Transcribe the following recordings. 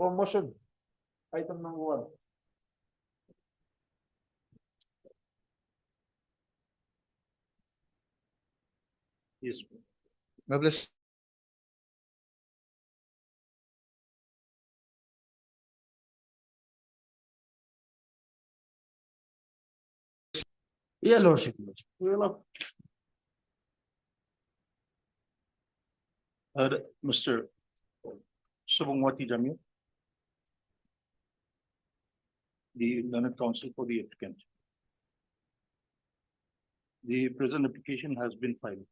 For motion, item number 1. Yes. Mabilis. Yeah, Lordship. Mr. Subhangwati Jamil, the learned counsel for the applicant. The present application has been filed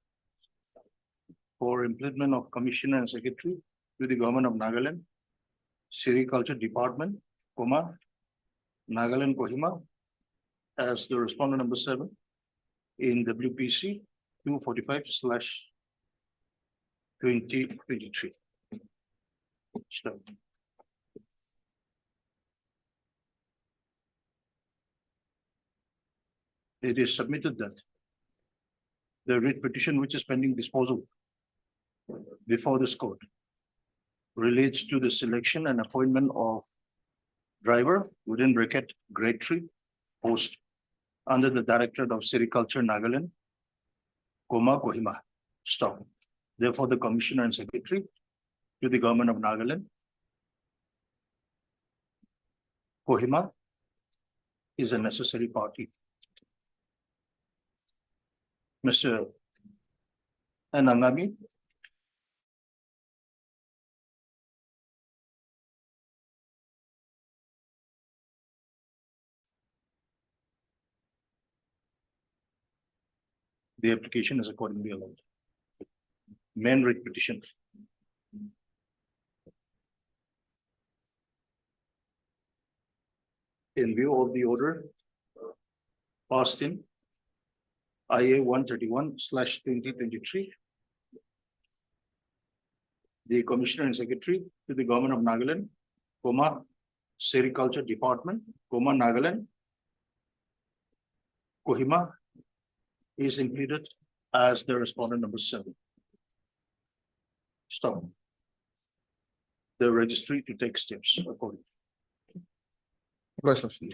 for implement of Commissioner and Secretary to the Government of Nagaland, Sericulture Department, Nagaland, Kohima, as the respondent number 7 in WPC 245/2023. It is submitted that the writ petition which is pending disposal before this court relates to the selection and appointment of driver within bracket grade 3 post under the Directorate of Sericulture Nagaland, Kohima. Stop. Therefore, the Commissioner and Secretary to the Government of Nagaland, Kohima is a necessary party. Mr. Anangami. The application is accordingly allowed. Main writ petition. In view of the order passed in IA 131/2023, the Commissioner and Secretary to the Government of Nagaland, Sericulture Department, Nagaland, Kohima is included as the respondent number 7. Stop. The registry to take steps accordingly.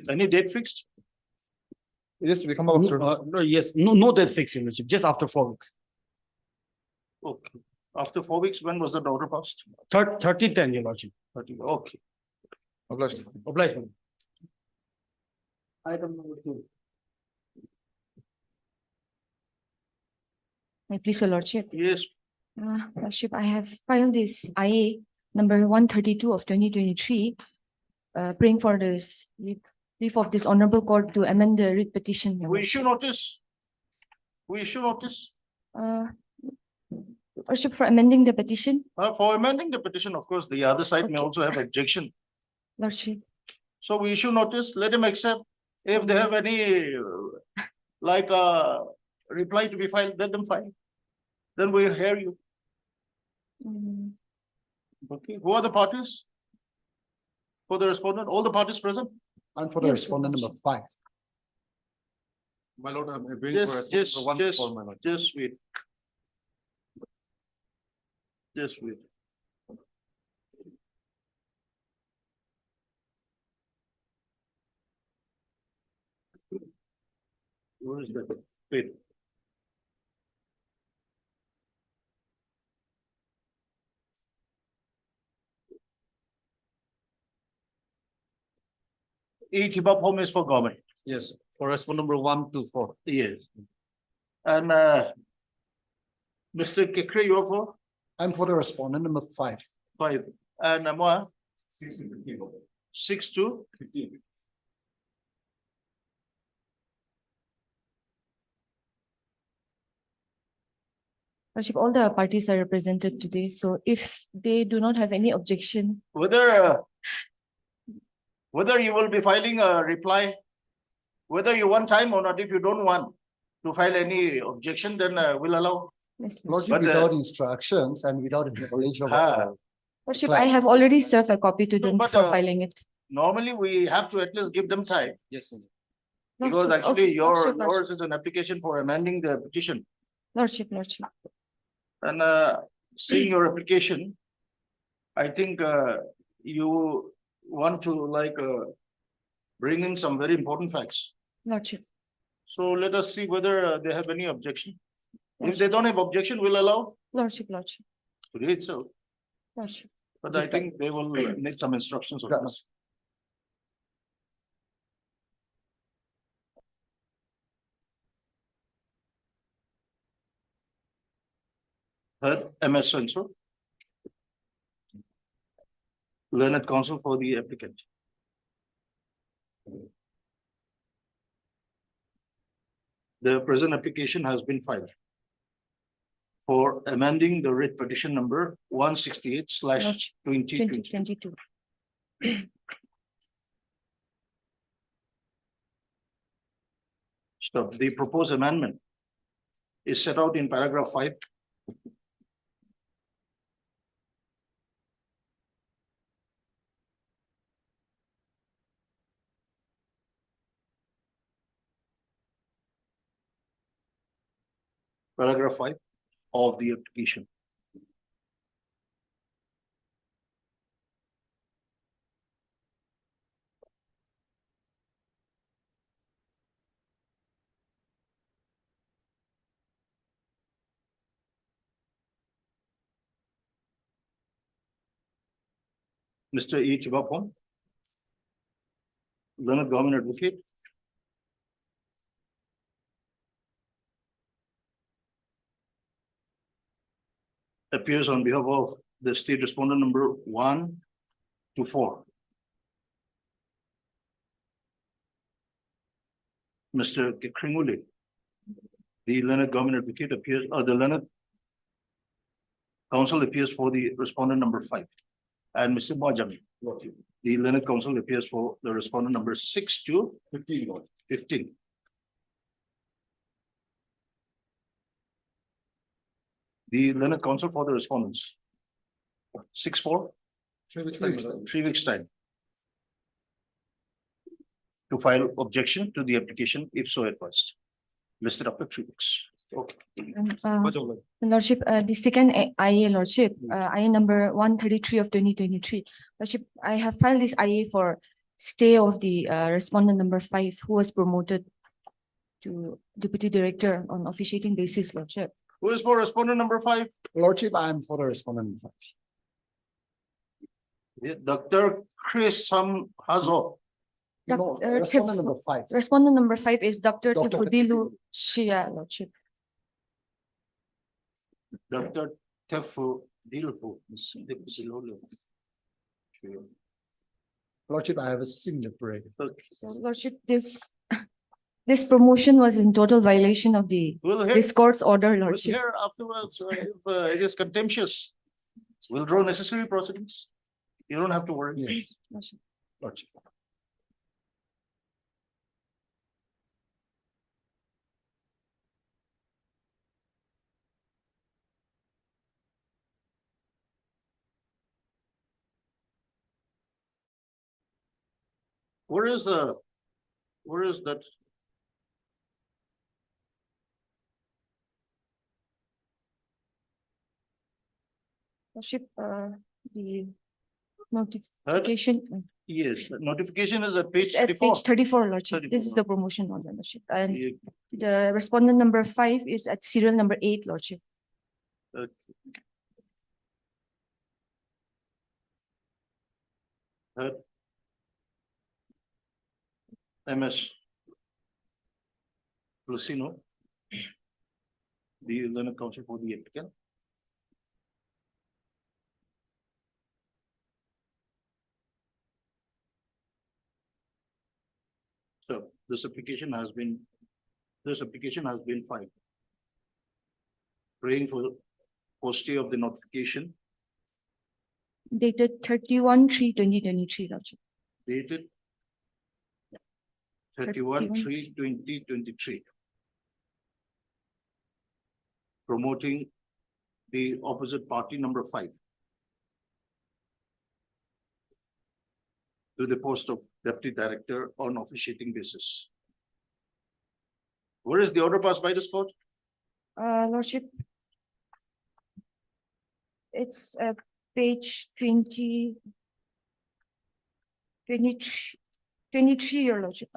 Any date fixed? It is to become after. No, yes, no date fixed, Your Lordship, just after 4 weeks. Okay. After 4 weeks, when was the order passed? 30/10, Your Lordship. 30. Okay. Obliged. Obligement. Item number 2. May please, Your Lordship. Yes. Lordship, I have filed this IA number 132 of 2023, praying for this leave of this honorable court to amend the writ petition. Your We issue notice. We issue notice. Lordship, for amending the petition. For amending the petition, of course, the other side may Okay. also have objection. Lordship. So we issue notice, let him accept. If they have any reply to be filed, let them file. Then we'll hear you. mm, Okay. Who are the parties? For the respondent, all the parties present? And for the Yes, respondent Your number 5. My Lord, I'm Just wait. Just wait. Where is that? Wait. Each hip-hop home is for government. Yes, for respondent number 1 to 4. Yes. And Mr. Kekre, you are for And for the respondent number 5. 5. And Amwa? 6 to 15. Lordship, all the parties are represented today, so if they do not have any objection, whether you will be filing a reply, whether you want time or not, if you don't want to file any objection, then we'll allow. yes, Lordship, But, without instructions and without knowledge of. Lordship, I have already served a copy to them but, for filing it. Normally, we have to at least give them time, Yes, Your Lordship. because Lordship, actually okay, Lordship, yours is an application for amending the petition. Lordship. And seeing your application, I think you want to bring in some very important facts. Lordship. So let us see whether they have any objection. If Lordship. they don't have objection, we'll allow Lordship. to read so, Lordship. but I think they will need some instructions on this. Third, MS also. Learned counsel for the applicant. The present application has been filed for amending the writ petition number 168/2020. 2022. Stop. The proposed amendment is set out in paragraph 5. Paragraph 5 of the application. Mr. E. Chibapong, learned government advocate. Appears on behalf of the state respondent number 1 to 4. Mr. Kringule, the learned government advocate appears, the learned counsel appears for the respondent number 5. And Mr. Bajami, the learned counsel appears for the respondent number 6 to 15. The learned counsel for the respondents. 6/4, 3 weeks time. To file objection to the application if so advised. Listed after 3 weeks. Okay. Lordship, the second IA, Lordship, IA number 133 of 2023. Lordship, I have filed this IA for stay of the respondent number 5 who was promoted to deputy director on officiating basis, Lordship. Who is for respondent number 5? Lordship, I am for the respondent number 5. Dr. Chris Hazo. No, Dr. respondent number 5. Respondent number 5 is Dr. Dr. Tifudilu Shia, Lordship. Dr. Tefu Dilfu. Lordship, I have a similar parade. So, Lordship, this promotion was in total violation of this court's order, We'll Lordship. hear afterwards if it is contemptuous. We'll draw necessary proceedings. You don't have to worry. Yes, Lordship. Lordship. Where is that? Lordship, the notification. Yes, notification is at page It's at 34. page 34, Lordship. This is 34. the promotion order, Lordship. And Yeah, the respondent number 5 is at serial number 8, Lordship. okay. MS Lucino, the learned counsel for the applicant. So this application has been filed. Praying for stay of the notification Dated 31/3/2023, Lordship. dated 31/3/2023. Promoting the opposite party number 5 to the post of deputy director on officiating basis. Where is the order passed by this court? Lordship. It's at page 20. 23, your lordship.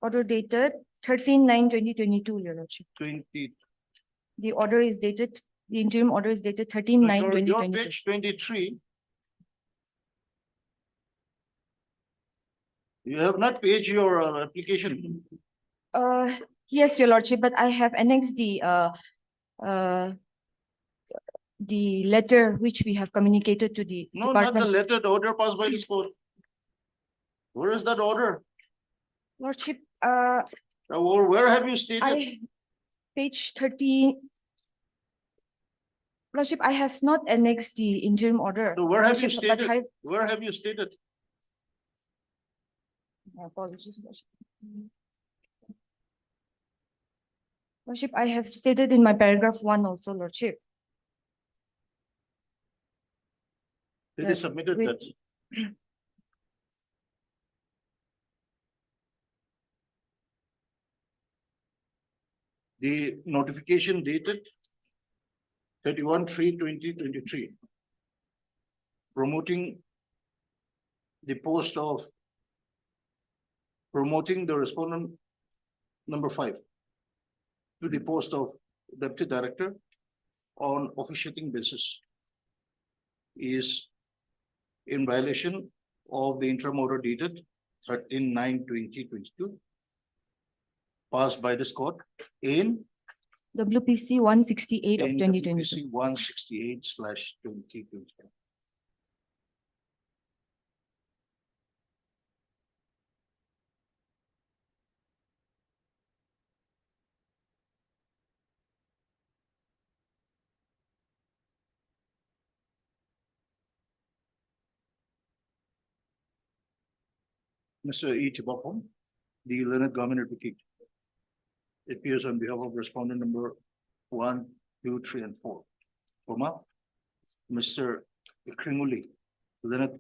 Order dated 13/9/2022, your lordship. 20. The order is dated, the interim order is dated 13/9/2022. Your page 23. You have not paged your application. Yes, your lordship, but I have annexed the letter which we have communicated to the No, not the department. letter, the order passed by this court. Where is that order? Lordship, Where have you stated? page 30. Lordship, I have not annexed the interim order. So where have you Lordship, but stated? Where have you stated? My apologies, Lordship. Lordship, I have stated in my paragraph 1 also, Lordship. Did you That submitted with- that? The notification dated 31/3/2023. Promoting the post of promoting the respondent number 5 to the post of deputy director on officiating basis is in violation of the interim order dated 13/9/2022 passed by this court in WPC 168 of 2022. WPC 168/2022. Mr. E. Tibapong, the Leonard Government Advocate, appears on behalf of respondent number 1, 2, 3, and 4. Kohima. Mr. Kringuli, Leonard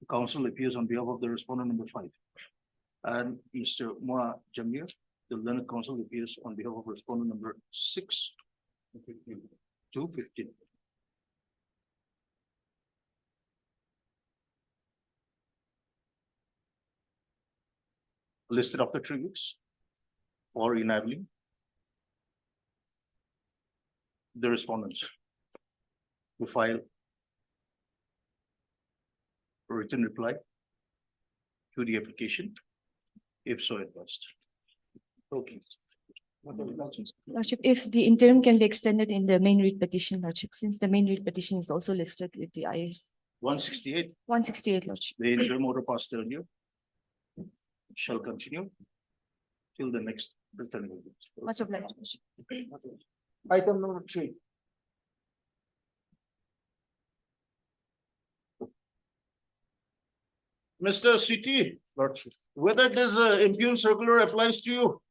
Counsel, appears on behalf of the respondent number 5. And Mr. Moa Jamir, the Leonard Counsel, appears on behalf of respondent number 6 to 15. Listed after 3 weeks for enabling the respondents to file a written reply to the application, if so advised. Okay. Lordship, if the interim can be extended in the main read petition, Lordship, since the main read petition is also listed with the IS 168, 168, Lordship. the interim order passed earlier shall continue till the next return. Much obliged, Lordship. Item number 3. Mr. CT, whether this impugn circular applies to you,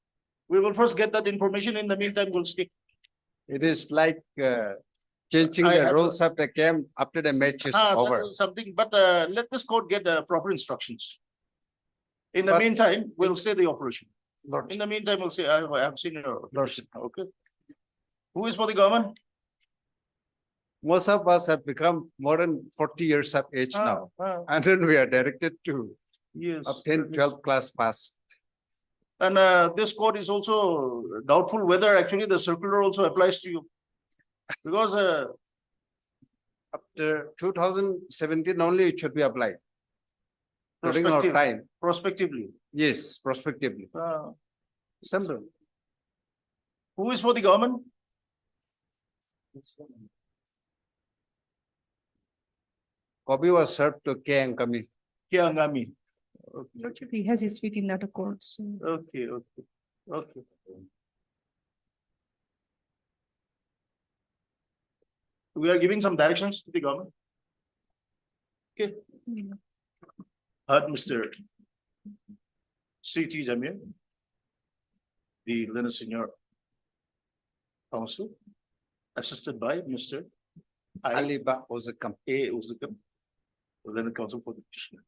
we will first get that information. In the meantime, we'll stick. It is like changing I the have rules of the game after the match is That over. is something, but let this court get proper instructions. In the But- meantime, we'll say the operation. In the meantime, we'll say, I have seen your application. Okay. Who is for the government? Most of us have become more than 40 years of age now. And then we are directed to Yes. obtain 12 class pass. And this court is also doubtful whether actually the circular also applies to you. Because After 2017 only it should be applied. During our Prospective. time, prospectively. yes, prospectively. Simple. Who is for the government? Copy was served to K. Ankami. Kiangami. Lordship, he has his feet in that court, so. Okay, okay, okay. We are giving some directions to the government. Okay. Heard Mr. C.T. Jamir, the Leonard Senior Counsel, assisted by Mr. Ali Ba Ozekam. A. Uzikam, Leonard Counsel for the petitioner.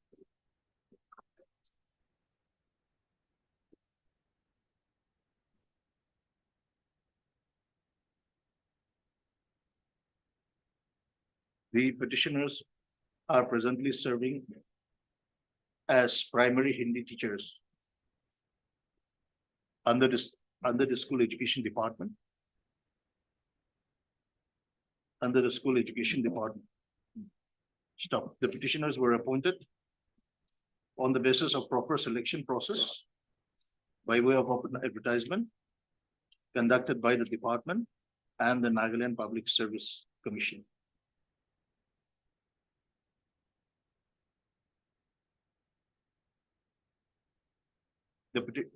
The petitioners are presently serving as primary Hindi teachers under the school education department. Under the school education department. Stop. The petitioners were appointed on the basis of proper selection process by way of open advertisement conducted by the department and the Nagaland Public Service Commission.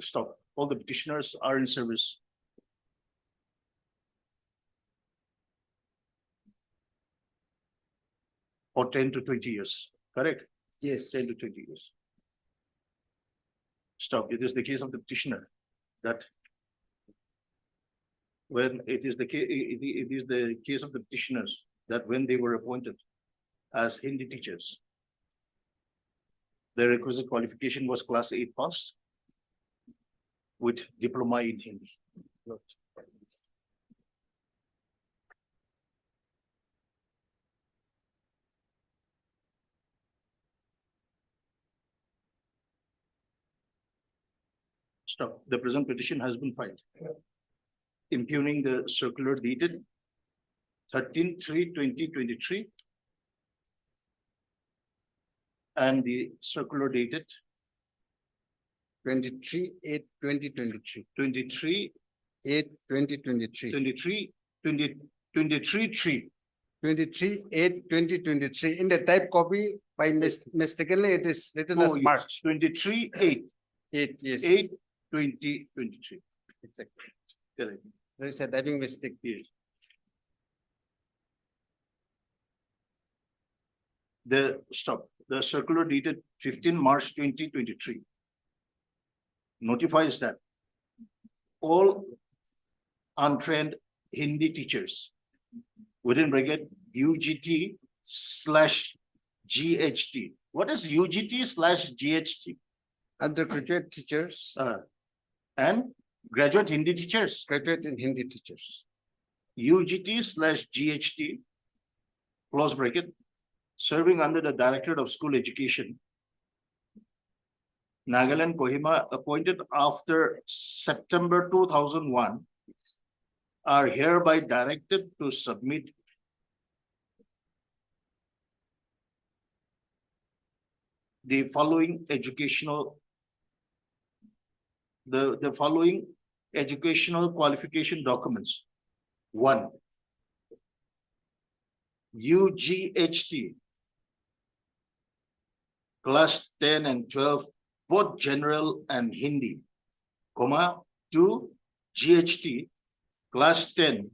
Stop. All the petitioners are in service. For 10 to 20 years, correct? Yes. 10 to 20 years. Stop. It is the case of the petitioner that when it is the case of the petitioners that when they were appointed as Hindi teachers, the requisite qualification was class 8 pass with diploma in Hindi. Stop. The present petition has been filed, impugning the circular dated 13/3/2023 and the circular dated 23/8/2023. 23/8/2023. 23/3. 23/8/2023. In the type copy by mistakenly it is written as March 23/8/2023. 8. Yes. 2023. Exactly. Correct. There is a typing mistake. Yes. The circular dated 15 March 2023 notifies that all untrained Hindi teachers within bracket UGT/GHT. What is UGT/GHT? Undergraduate teachers, And graduate Hindi teachers. graduate in Hindi teachers. UGT/GHT, close bracket, serving under the Directorate of School Education, Nagaland, Kohima, appointed after September 2001, are hereby directed to submit the following educational qualification documents. 1. UGHT class 10 and 12, both general and Hindi, comma 2. GHT class 10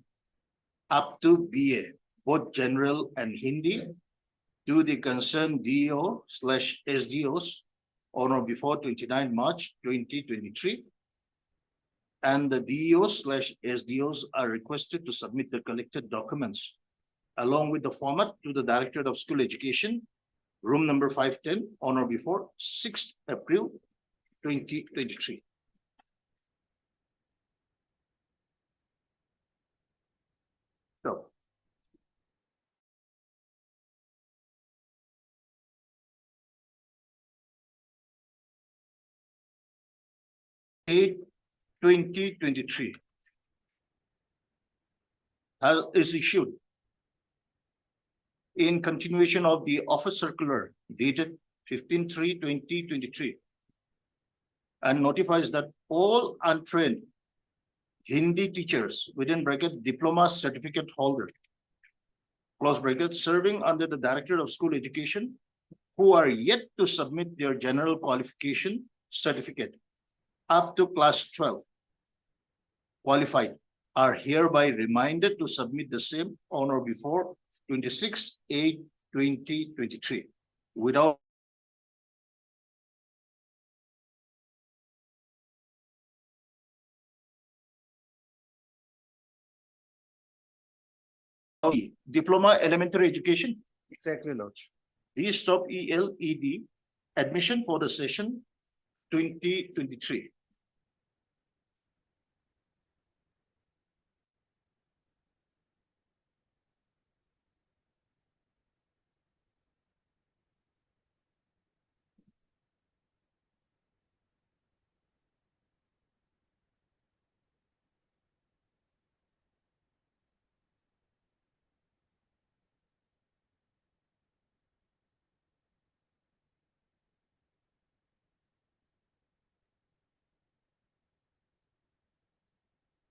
up to BA, both general and Hindi, to the concerned DO/SDOs on or before 29 March 2023. And the DOs/SDOs are requested to submit the collected documents along with the format to the Directorate of School Education, room number 510, on or before 6th April 2023. So. Eight 2023 is issued in continuation of the office circular dated 15/3/2023 and notifies that all untrained Hindi teachers within bracket diploma certificate holder, close bracket, serving under the Directorate of School Education who are yet to submit their general qualification certificate up to class 12 qualified are hereby reminded to submit the same on or before 26/8/2023 without diploma elementary education. Exactly, Lord. These stop ELED admission for the session 2023.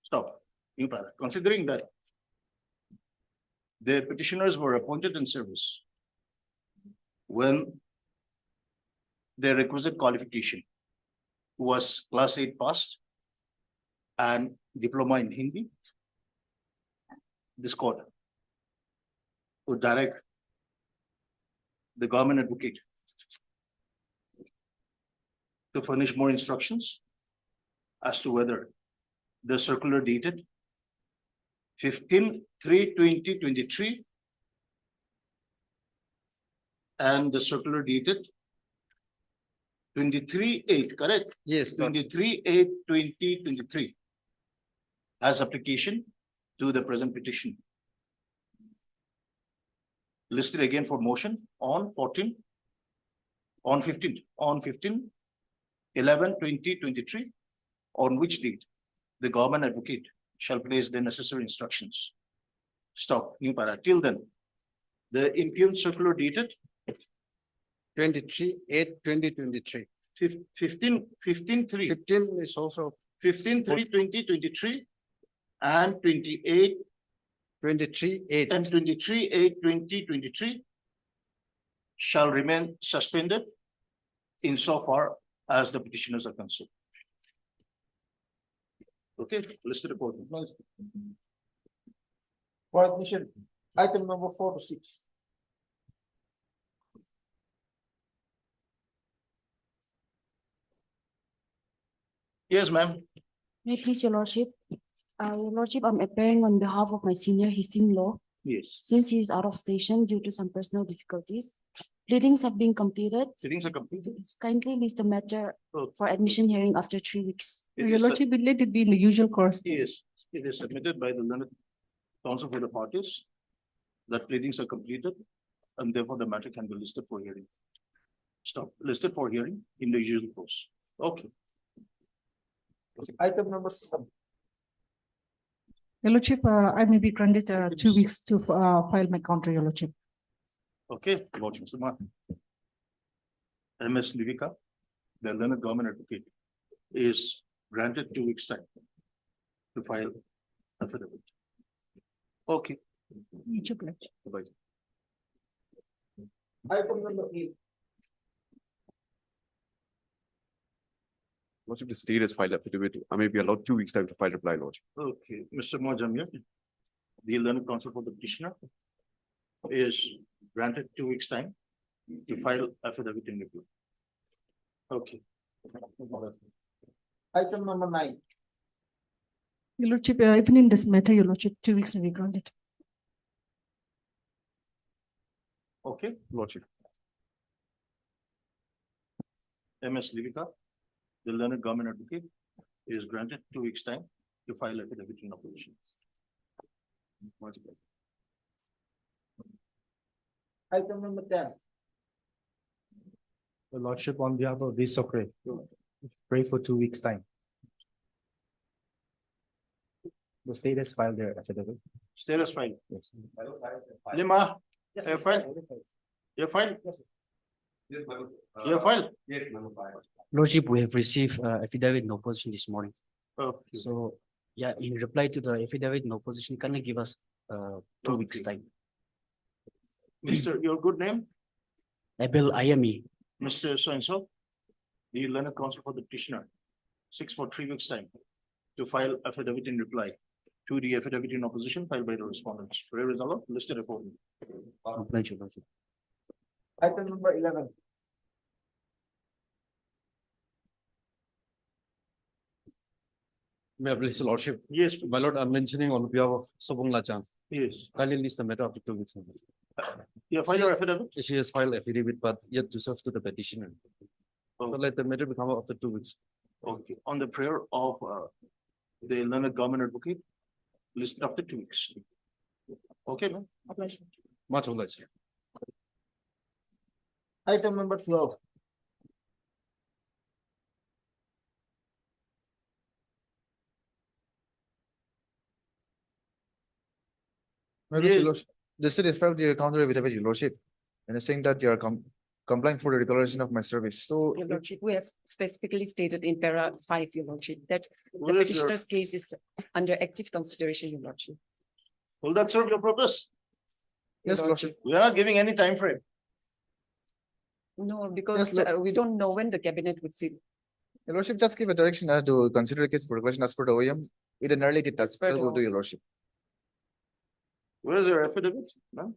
Stop. New para. Considering that the petitioners were appointed in service when their requisite qualification was class 8 passed and diploma in Hindi, this court would direct the government advocate to furnish more instructions as to whether the circular dated 15/3/2023 and the circular dated 23/8, correct? Yes, Lordship. 23/8/2023 as application to the present petition. Listed again for motion on 15/11/2023, on which date the government advocate shall place the necessary instructions. Stop, new para. Till then, the impugned circular dated 23/8/2023. 15/3 15 is also 15/3/2023 and 28 23/8. and 23/8/2023 shall remain suspended insofar as the petitioners are concerned. Okay, listed report. For admission, item number 4 to 6. Yes, ma'am. May I please, your lordship? Your lordship, I'm appearing on behalf of my senior, his in-law, Yes. since he is out of station due to some personal difficulties. Pleadings have been completed. Sittings are completed. Kindly list the matter Oh, for admission hearing after 3 weeks. it Your is lordship, let it be in the usual course. Yes, it is submitted by the learned counsel for the parties that pleadings are completed and therefore the matter can be listed for hearing. Stop, listed for hearing in the usual course. Okay, Item number 7. Your lordship, I may be granted 2 weeks to file my counter, your lordship. okay, Lordship Sumar. MS Livika, the learned government advocate, is granted 2 weeks time to file affidavit. Okay. Bye. Item number 8. Lordship, the state has filed affidavit. I may be allowed 2 weeks time to file reply, Lordship. Okay, Mr. Mojamir, the learned counsel for the petitioner is granted 2 weeks time to file affidavit in review. Okay. Item number 9. Your lordship, even in this matter, your lordship, 2 weeks may be granted. Okay, Lordship. MS Livika, the learned government advocate, is granted 2 weeks time to file affidavit in opposition. Item number 10. The lordship, on behalf of this Socrates, pray for 2 weeks' time. The state has filed their affidavit. Status file. Yes. Lima, your file, your file, your file. Lordship, we have received affidavit in opposition this morning. Okay. So, yeah, in reply to the affidavit in opposition, can you give us 2 weeks Okay. time? Mr. Your good name, Abel Ayami, Mr. So-and-so, the learned counsel for the petitioner, 6 for 3 weeks time to file affidavit in reply to the affidavit in opposition filed by the respondents. Where is Allah? Listed accordingly. Thank you, Lordship. Item number 11. May I please, Lordship? Yes, My lord, I'm mentioning on behalf of Sobong Lachang. yes. Kindly list the matter after 2 weeks. You file your affidavit? She has filed affidavit, but yet to serve to the petitioner. So let the matter become after 2 weeks. Okay, on the prayer of the learned government advocate, listed after 2 weeks. Okay, ma'am. Much obliged. Item number 12. Yes. The state is filed their counter affidavit, your lordship, and is saying that they are complying for the declaration of my service. So Your Lordship, we have specifically stated in para 5, Your Lordship, that the What is your- petitioner's case is under active consideration, Your Lordship. Will that serve your purpose? yes, Lordship. We are not giving any time frame. No, because Lord. we don't know when the cabinet would sit. Your Lordship, just give a direction to consider the case for declaration as per the OEM with an early date. That's per the will do, Your Lordship. Where is your affidavit? No?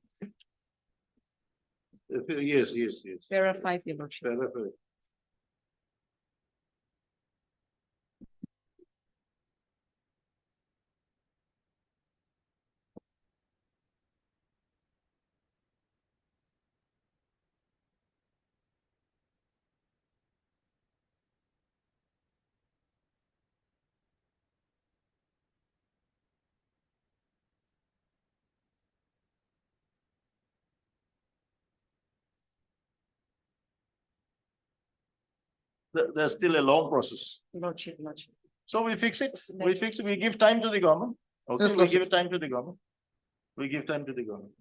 Yes, yes, yes. Para 5, Your Lordship. Fair, fair. There's still a long process. Lordship, Lordship. So we fix it, It's we fix it, we give time to the government. Okay, Yes, we Lordship. give time to the government. We give time to the government.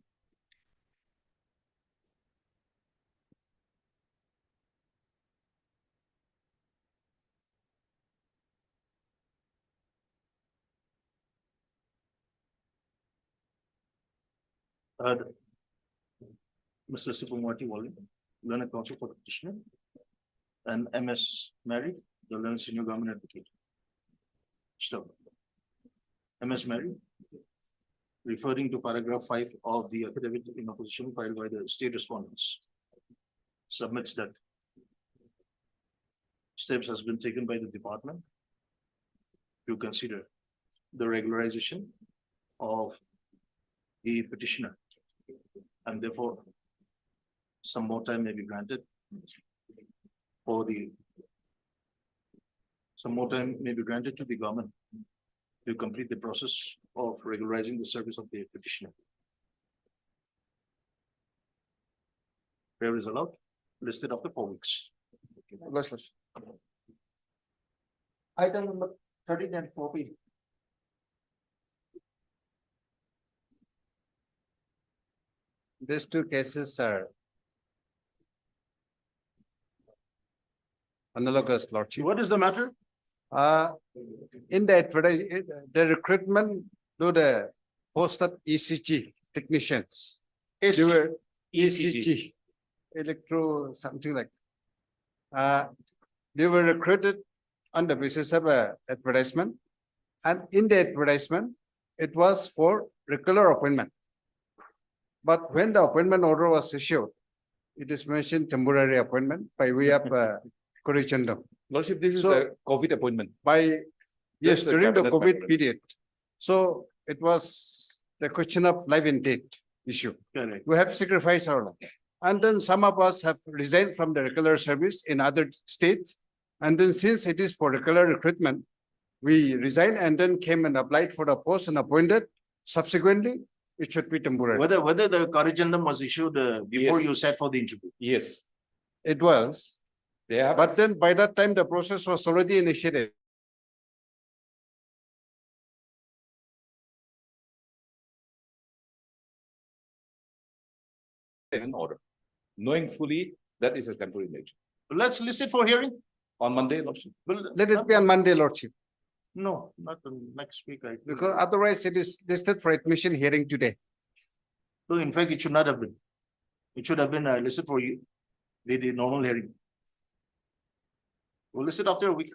Mr. Subramati Wali, learned counsel for the petitioner. And MS Mary, the learned senior government advocate. Stop. MS Mary. Referring to paragraph 5 of the affidavit in opposition filed by the state respondents. Submits that. Steps has been taken by the department. To consider the regularization of the petitioner. And therefore. Some more time may be granted. For the. Some more time may be granted to the government. To complete the process of regularizing the service of the petitioner. Prayer is allowed, listed after 4 weeks. Yes, Lordship. Item number 13 and 14. These two cases are analogous, Lordship. What is the matter? In the advertise, the recruitment to the posted ECG technicians. They were ECG, electro something like. They were recruited on the basis of a advertisement, and in the advertisement, it was for regular appointment. But when the appointment order was issued, it is mentioned temporary appointment by way of corrigendum. Lordship, this is So- a COVID appointment. By, yes, the during the cabinet COVID member. period. So it was the question of life and death issue. Correct. We have sacrificed our life. And then some of us have resigned from the regular service in other states. And then since it is for regular recruitment, we resigned and then came and applied for the post and appointed. Subsequently, it should be temporary. Whether the corrigendum was issued before Yes. you sat for the interview. Yes, It was, they have. but then by that time, the process was already initiated. An order, knowing fully that is a temporary nature. Let's list it for hearing. On Monday, Lordship. Let it be on Monday, Lordship, No, not next week. because otherwise it is listed for admission hearing today. No, in fact, it should not have been. It should have been listed for you. The normal hearing. We'll list it after a week.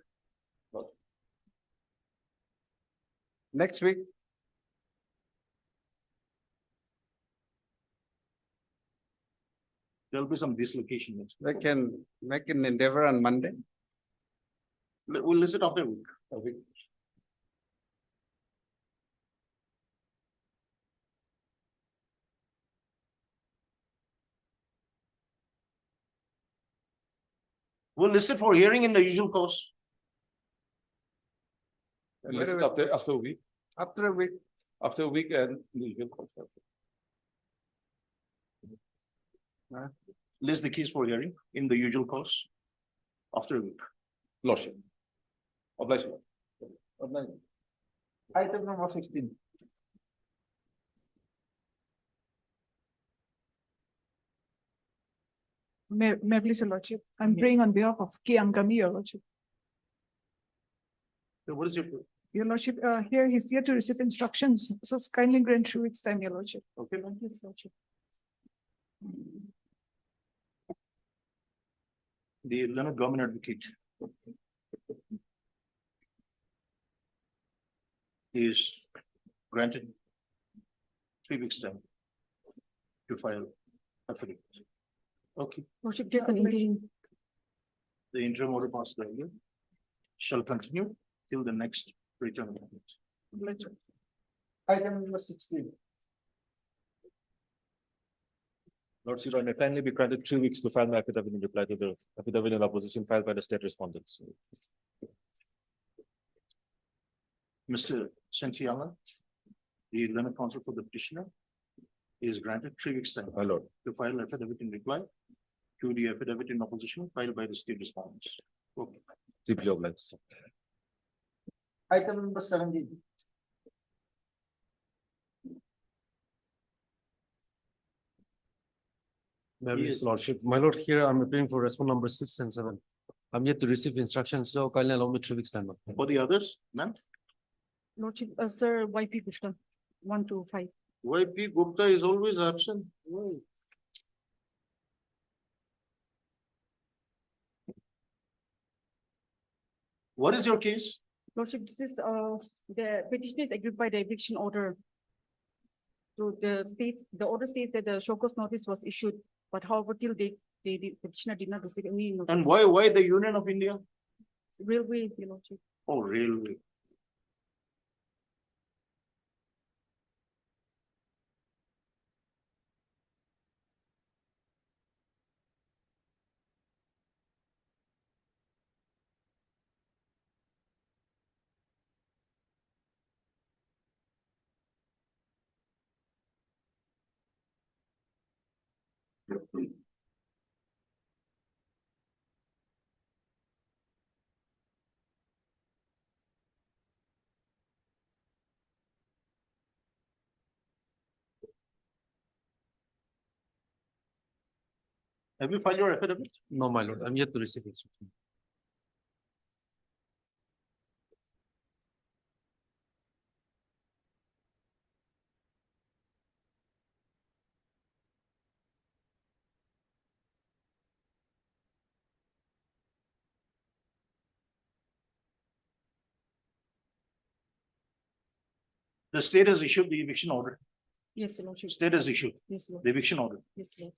Next week, There'll be some dislocation next we week. can make an endeavor on Monday. We'll list it after a week. We'll list it for hearing in the usual course. And list it after a week, After a week, and legal concept. List the case for hearing in the usual course. After a week. Lordship. Oblige. Lord. Item number 15. May I please, your lordship, I'm praying on behalf of K. Angami, your lordship. So what is your, Your lordship, here he's here to receive instructions, so kindly grant 2 weeks time, your lordship. okay, ma'am? Yes, lordship. The Learned Government Advocate is granted 3 weeks time to file affidavit. Okay, Lordship, there's an interim. the interim order passed earlier shall continue till the next return of it. Item number 16. Lordship, I may kindly be granted 3 weeks to file my affidavit in reply to the affidavit in opposition filed by the state respondents. Mr. Santiago, the Learned Counsel for the petitioner, is granted 3 weeks time My lord. to file affidavit in reply to the affidavit in opposition filed by the state respondents. Okay. Deeply obliged. Item number 17. His lordship, my lord, here I'm appearing for response number 6 and 7. I'm yet to receive instructions, so kindly allow me 3 weeks time. For the others, ma'am, Lordship, Sir YP Gupta, 1 to 5. YP Gupta is always absent. Why? What is your case? Lordship, this is, the petitioner is aggrieved by the eviction order. So the states, the order says that the show cause notice was issued, but however, till the petitioner did not receive any notice. And why the Union of India? It's Railway, your lordship. Oh, railway. Have you filed your affidavit? No, my lord, I'm yet to receive instruction. The state has issued the eviction order. Yes, your lordship. State has issued Yes, Lord. the eviction order. Yes, Lord.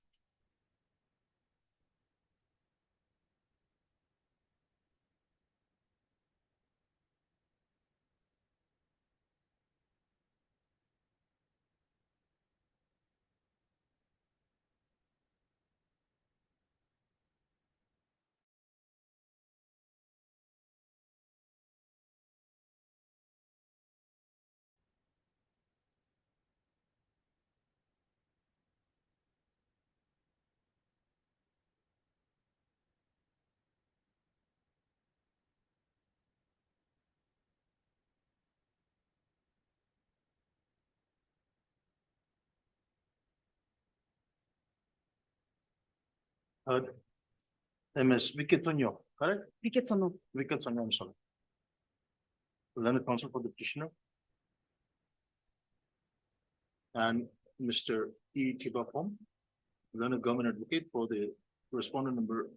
Heard. MS Vikitunyo, correct? Pickets or no? Vikitunyo, I'm sorry. Learned Counsel for the petitioner. And Mr. E. Tibapom, Learned Government Advocate for the respondent number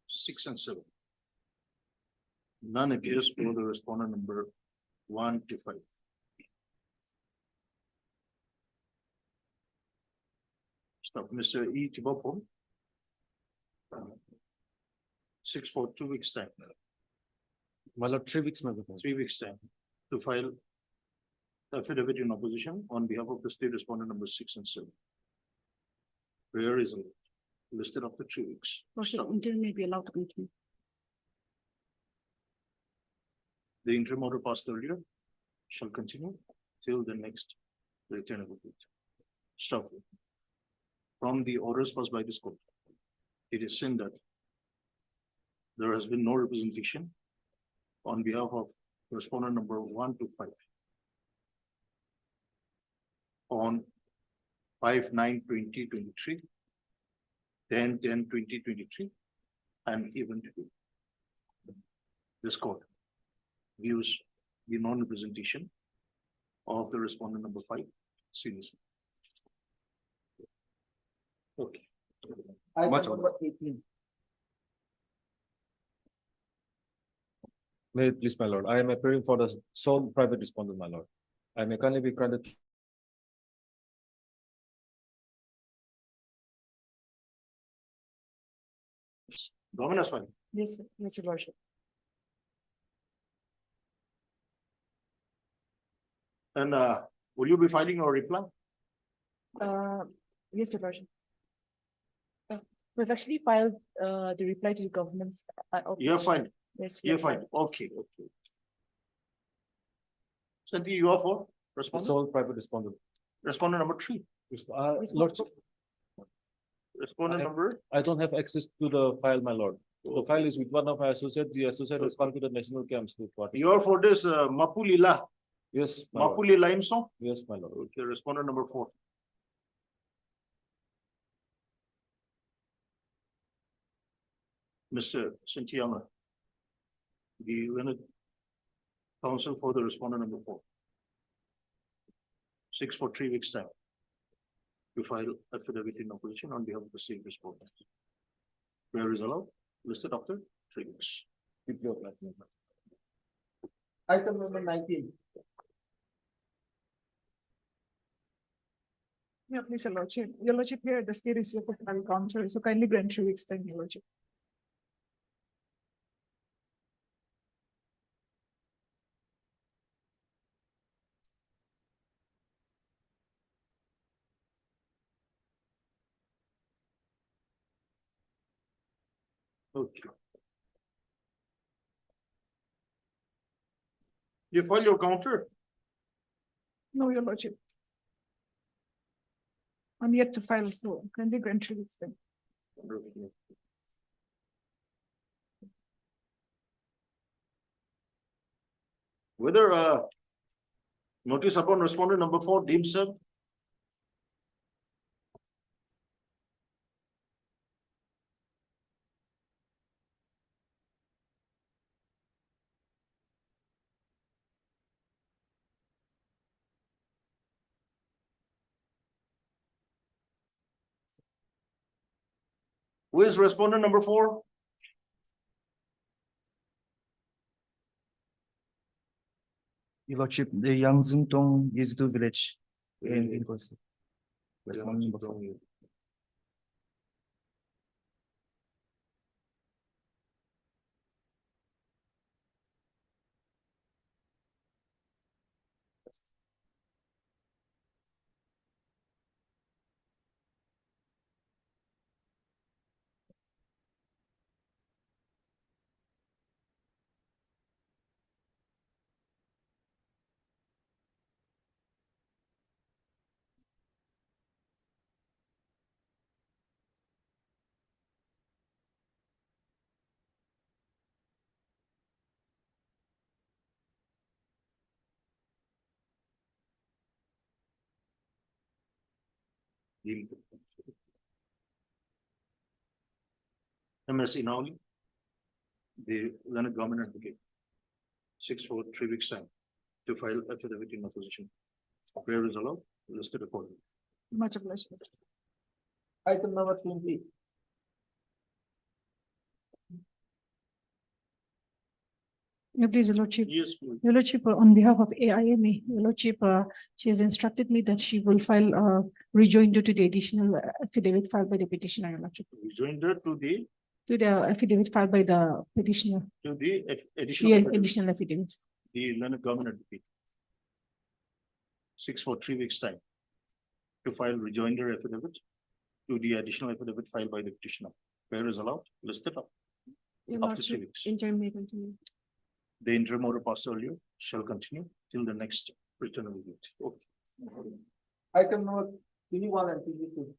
6 and 7. None appears for the respondent number 1 to 5. Stop, Mr. E. Tibapom. 6 for 2 weeks time, My lord, 3 weeks, my lord. 3 weeks time to file affidavit in opposition on behalf of the state respondent number 6 and 7. Where is it? Listed after 3 weeks. Lordship, Stop. interim may be allowed to continue. The interim order passed earlier shall continue till the next return of it. Stop. From the orders passed by this court, it is seen that there has been no representation on behalf of respondent number 1 to 5 on 5/9/2023 10/10/2023 and even today. This court views the non-representation of the respondent number 5 seriously. Okay. Much Item number 18. May it please, my lord, I am appearing for the sole private respondent, my lord. I may kindly be granted Dominus fine. Yes, Mr. Lordship. And will you be filing your reply? Yes, Your Lordship. We've actually filed the reply to the government's. You're fine. Yes. You're fine. Okay, okay. Sandy, you are for the respondent? sole private respondent. Respondent number 3. Lordship, Respondent I- number, I don't have access to the file, my lord. The file is with one of my associates. The associate has gone to the national camps with what? you are for this Mapulila, Yes, my lord. Mapuli limestone? Yes, my lord. Okay, respondent number 4. Mr. Santiago. The Leonard counsel for the respondent number 4. 6 for 3 weeks time. To file affidavit in opposition on behalf of the same respondent. Where is allowed, listed after 3 weeks. With your blessing. Item number 19. Yeah, please, Your Lordship. Your Lordship, here the state is yet to file counter, so kindly grant 3 weeks time, Your Lordship. Okay. You file your counter? No, Your Lordship. I'm yet to file, so kindly grant 3 weeks time. Whether notice upon respondent number 4 deemed served. Who is respondent number 4? Your Lordship, the Yangzhengdong Yizidu village in Kosi. Respondent number 4. Deemed. MS Inauli. The Leonard government advocate. 6 for 3 weeks time. To file affidavit in opposition. Where is allowed, listed accordingly. Much obliged. Item number 20. Yeah, please, Your Lordship. Yes, please. Your Lordship, on behalf of AIMA, Your Lordship, she has instructed me that she will file rejoinder to the additional affidavit filed by the petitioner, Your Lordship. Rejoinder to To the affidavit filed by the petitioner, the additional. yeah, affidavit. additional affidavit. The Leonard government advocate. 6 for 3 weeks time. To file rejoinder affidavit. To the additional affidavit filed by the petitioner. Where is allowed, listed up. After 3 weeks. Interim may continue. The interim order passed earlier shall continue till the next return of the date. Okay. Item number 21 and 22.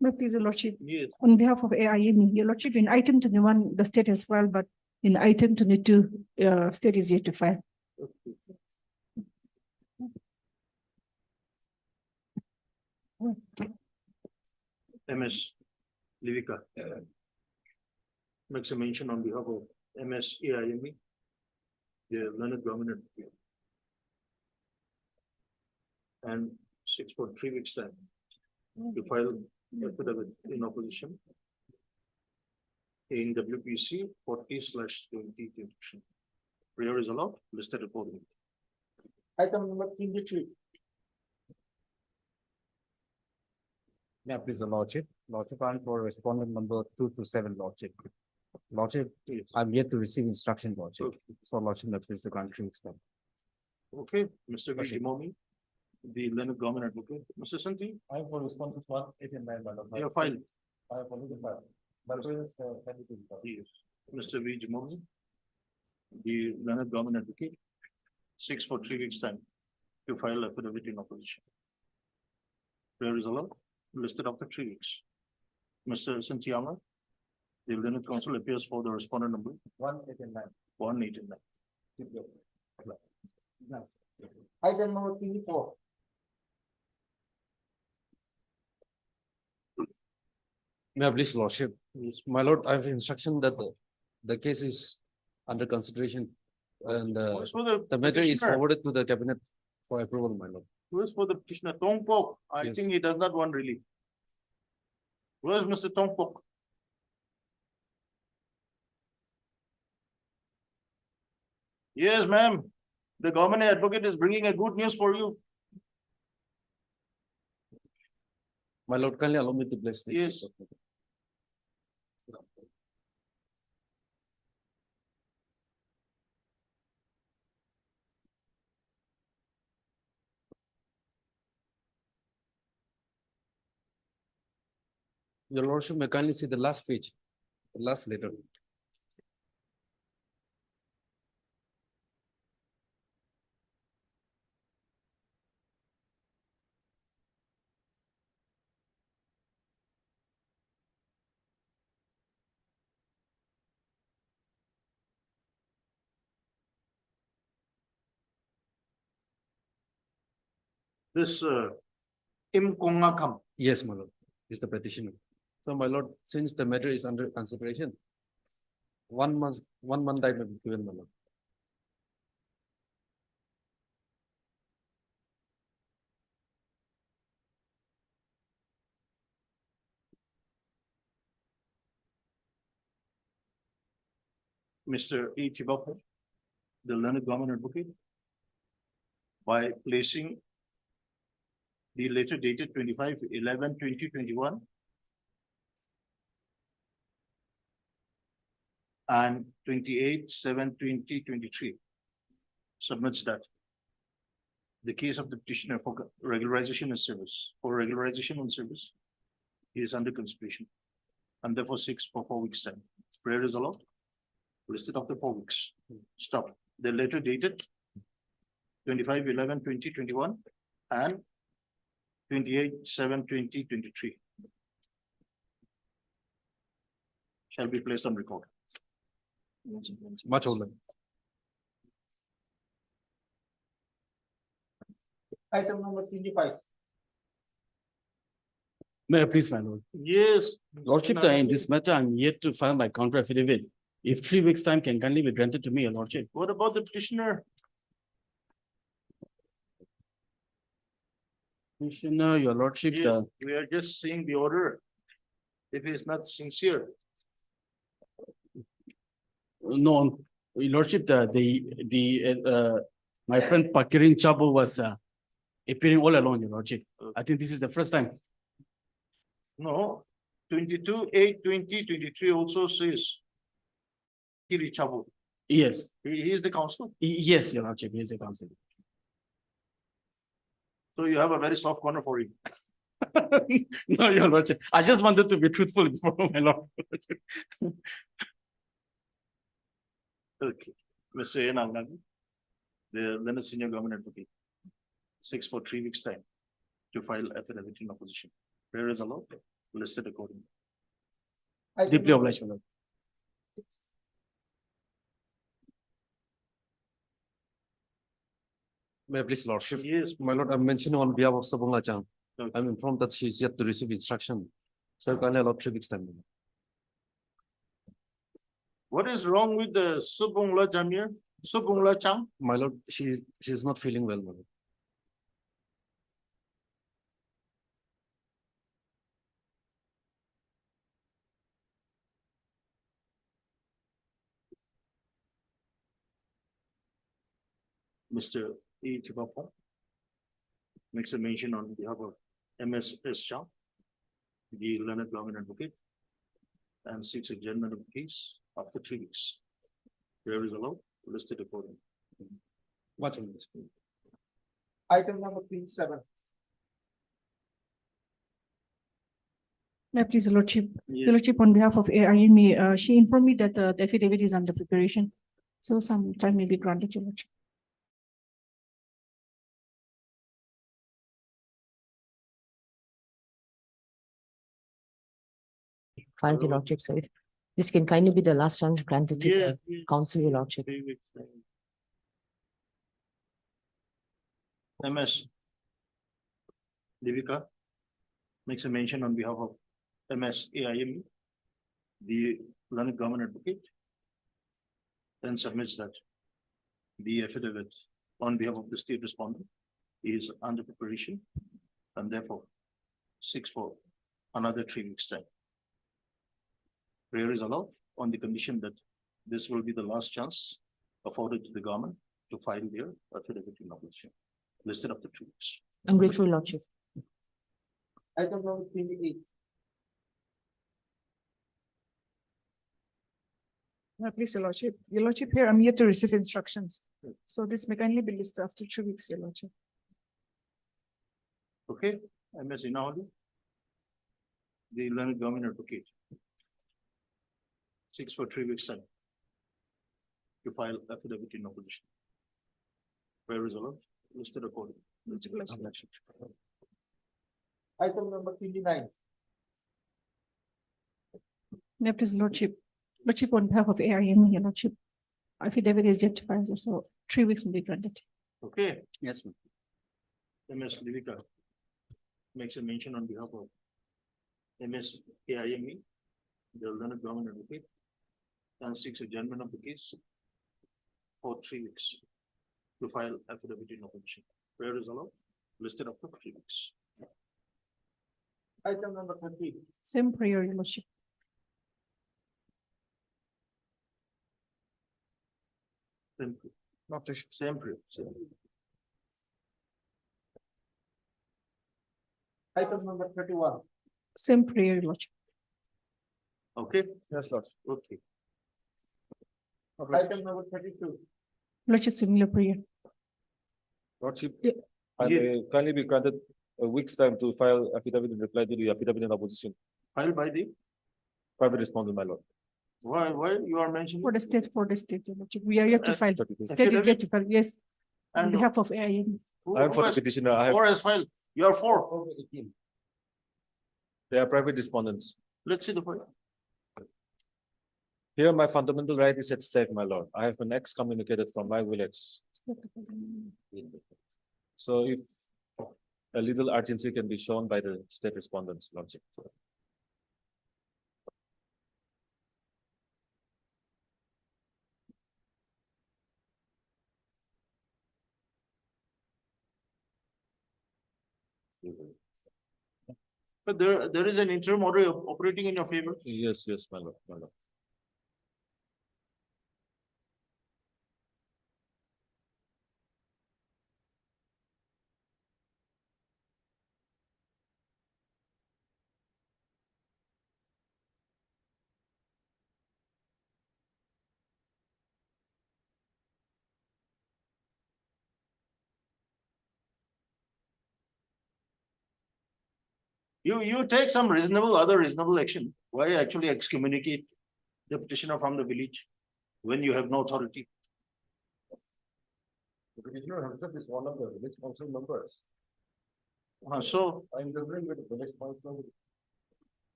May please, Your Lordship, Yes. on behalf of AIME, Your Lordship, in item 21, the state has filed, but in item 22, state is yet to file. MS Livika. Makes a mention on behalf of MS AIME, the learned government. And 6 for 3 weeks time to file affidavit in opposition in WPC 40/2023. Prayer is allowed, listed accordingly. Item number 23. Yeah, please, the Lordship. Lordship, I'm for respondent number 227, Lordship. Lordship, Yes. I'm yet to receive instruction, Lordship. Okay. So Lordship, that is the country extent. Okay, Mr. V. Worship. Jimomi, the learned government advocate. Mr. Santi, I'm for respondent 189, Madam. your file. I have only the file. But it is, Yes. Mr. V. Jimomi, the learned government advocate. 6 for 3 weeks time to file affidavit in opposition. Prayer is allowed, listed after 3 weeks. Mr. Santiama, the learned counsel appears for the respondent number 189. 189. Item number 24. May I please, Lordship? Yes. My lord, I have instruction that the case is under consideration and Who is for the matter is petitioner? forwarded to the cabinet for approval, my lord. Who is for the petitioner? Tong Pok. I Yes. think he does not want relief. Where is Mr. Tong Pok? Yes, ma'am. The government advocate is bringing a good news for you. My lord, kindly allow me to bless this. Yes. Your lordship may kindly see the last page, the last letter. This Im Kongakam. Yes, my lord, is the petitioner. So my lord, since the matter is under consideration, 1 month time will be given, my lord. Mr. E. Chibapo, the learned government advocate, by placing the letter dated 25/11/2021 and 28/7/2023 submits that the case of the petitioner for regularization and service is under consideration and therefore 6 for 4 weeks time. Prayer is allowed. Listed after 4 weeks. Stop. The letter dated 25/11/2021 and 28/7/2023 shall be placed on record. Much older. Item number 25. May I please, my lord? Yes. Lordship, in this matter, I'm yet to file my counter affidavit. If 3 weeks' time can kindly be granted to me, your lordship. What about the petitioner? Commissioner, your lordship, Yeah, we are just seeing the order. If he is not sincere, no, your lordship, my friend Pakirin Chabu was appearing all alone, your lordship. I think this is the first time. no, 22/8/2023 also says. Kiri Chabu, Yes, he is the counsel, yes, your lordship, he is a counsel. so you have a very soft corner for him. No, your lordship, I just wanted to be truthful before my lord. Okay, Mr. N. Angan, the then senior government advocate. 6 for 3 weeks time to file affidavit in opposition. Prayer is allowed, listed accordingly. Item Deeply number obliged, my lord. May I please, lordship? Yes, My lord, I'm mentioning on behalf of Sabunga Chang. Okay. I'm informed that she is yet to receive instruction. So kindly allot 3 weeks time. What is wrong with the Subungla Jamir? Subungla Chang? My lord, she is not feeling well, my lord. Mr. E. Chibapong makes a mention on behalf of MS.S. Shah, the learned government advocate, and seeks adjournment of the case after 3 weeks. Prayer is allowed, listed accordingly. Watch on this. Item number 27. May I please, Your Lordship? Yes. Your Lordship, on behalf of AIME, she informed me that the affidavit is under preparation. So some time may be granted, Your Lordship. Fine, Your Lordship, so if this can kindly be the last chance granted to Yeah, the council, Your Lordship. 3 weeks. MS. Devika makes a mention on behalf of MS AIM, the learned government advocate, and submits that the affidavit on behalf of the state respondent is under preparation and therefore seeks for another 3 weeks time. Prayer is allowed on the condition that this will be the last chance afforded to the government to file their affidavit in opposition, listed up to 2 weeks. I'm grateful, Your Lordship. Item number 28. Please, Your Lordship. Your Lordship, here I'm yet to receive instructions. So this may kindly be listed after 3 weeks, Your Lordship. Okay, MS Inaudi, the learned government advocate, seeks for 3 weeks time to file affidavit in opposition. Prayer is allowed, listed accordingly. Item number 29. May I please, Lordship? Lordship, on behalf of AIM, Your Lordship, affidavit is yet to file, so 3 weeks will be granted. Okay, Yes, ma'am. MS Livika makes a mention on behalf of MS AIME, the learned government advocate, and seeks adjournment of the case for 3 weeks to file affidavit in opposition. Prayer is allowed, listed up to 3 weeks. Item number 30. Same prayer, Your Lordship. Same prayer. Not same prayer. Item number 31. Same prayer, Your Lordship. Okay, Yes, Lord. okay. Item number 32. Lordship, similar prayer. Lordship, Yeah. I Yeah. may kindly be granted a week's time to file affidavit in reply to the affidavit in opposition. Filed by the, Private respondent, my lord. why you are mentioning? For the state, Your Lordship. We are yet to file. 31st. State is yet to file, yes, on And behalf of AIM. I am for the petitioner. I have, Four has filed, you are four. they are private respondents. Let's see the file. Here, my fundamental right is at stake, my lord. I have been excommunicated from my village. So if a little urgency can be shown by the state respondents, lordship. But there is an interim order operating in your favor. Yes, yes, my lord, my lord. You take some other reasonable action. Why actually excommunicate the petitioner from the village when you have no authority? The petitioner himself is one of the village council members. So, I'm delivering with the village council.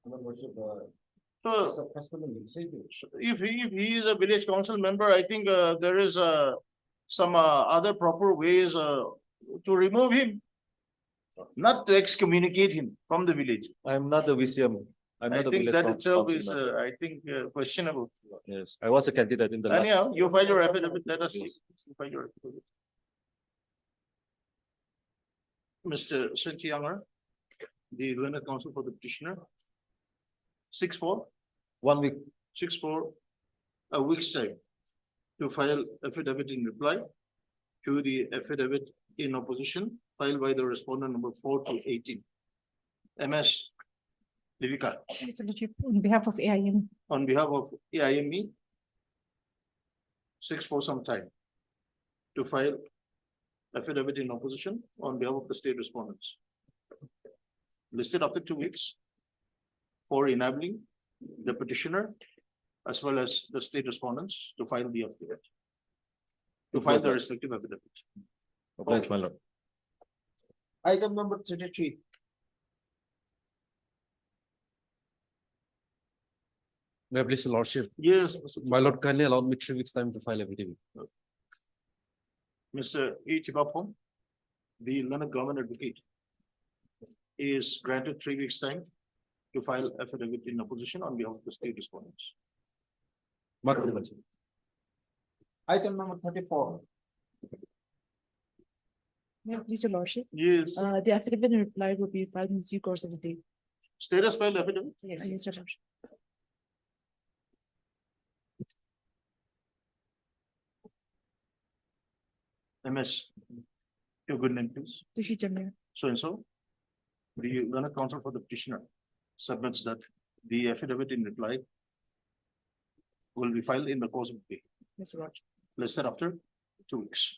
Worship, so custom if he is a village council member, I think there is some other proper ways to remove him. Not to excommunicate him from the village. I am not the VCM, I'm I not a think village that council itself is, member. I think, questionable. Yes, I was a candidate in the last. Anyhow, you file your affidavit, let us see. Yes. You file your affidavit. Mr. Senchi Younger, the learned counsel for the petitioner. 6-4, 1 week, 6-4, a week's time to file affidavit in reply to the affidavit in opposition filed by the respondent number 4 to 18. MS Livika, Mr. Lordship, on behalf of AIM, on behalf of AIME, 6-4 some time to file affidavit in opposition on behalf of the state respondents. Listed after 2 weeks for enabling the petitioner as well as the state respondents to file the affidavit. To file the respective affidavit. obliged, my lord. Item number 33. May I please, your lordship, Yes, my lord kindly allow me 3 weeks time to file affidavit. Mr. E. Chibapong, the learned government advocate, is granted 3 weeks time to file affidavit in opposition on behalf of the state respondents. Mark the lordship. Item number 34. please, your lordship, Yes, the affidavit in reply will be filed in due course of the day. status file affidavit. Yes, your lordship. MS, your good name, please. Tushi Jamir. So and so. The learned counsel for the petitioner submits that the affidavit in reply will be filed in the course of the day, Yes, your lordship. listed after 2 weeks.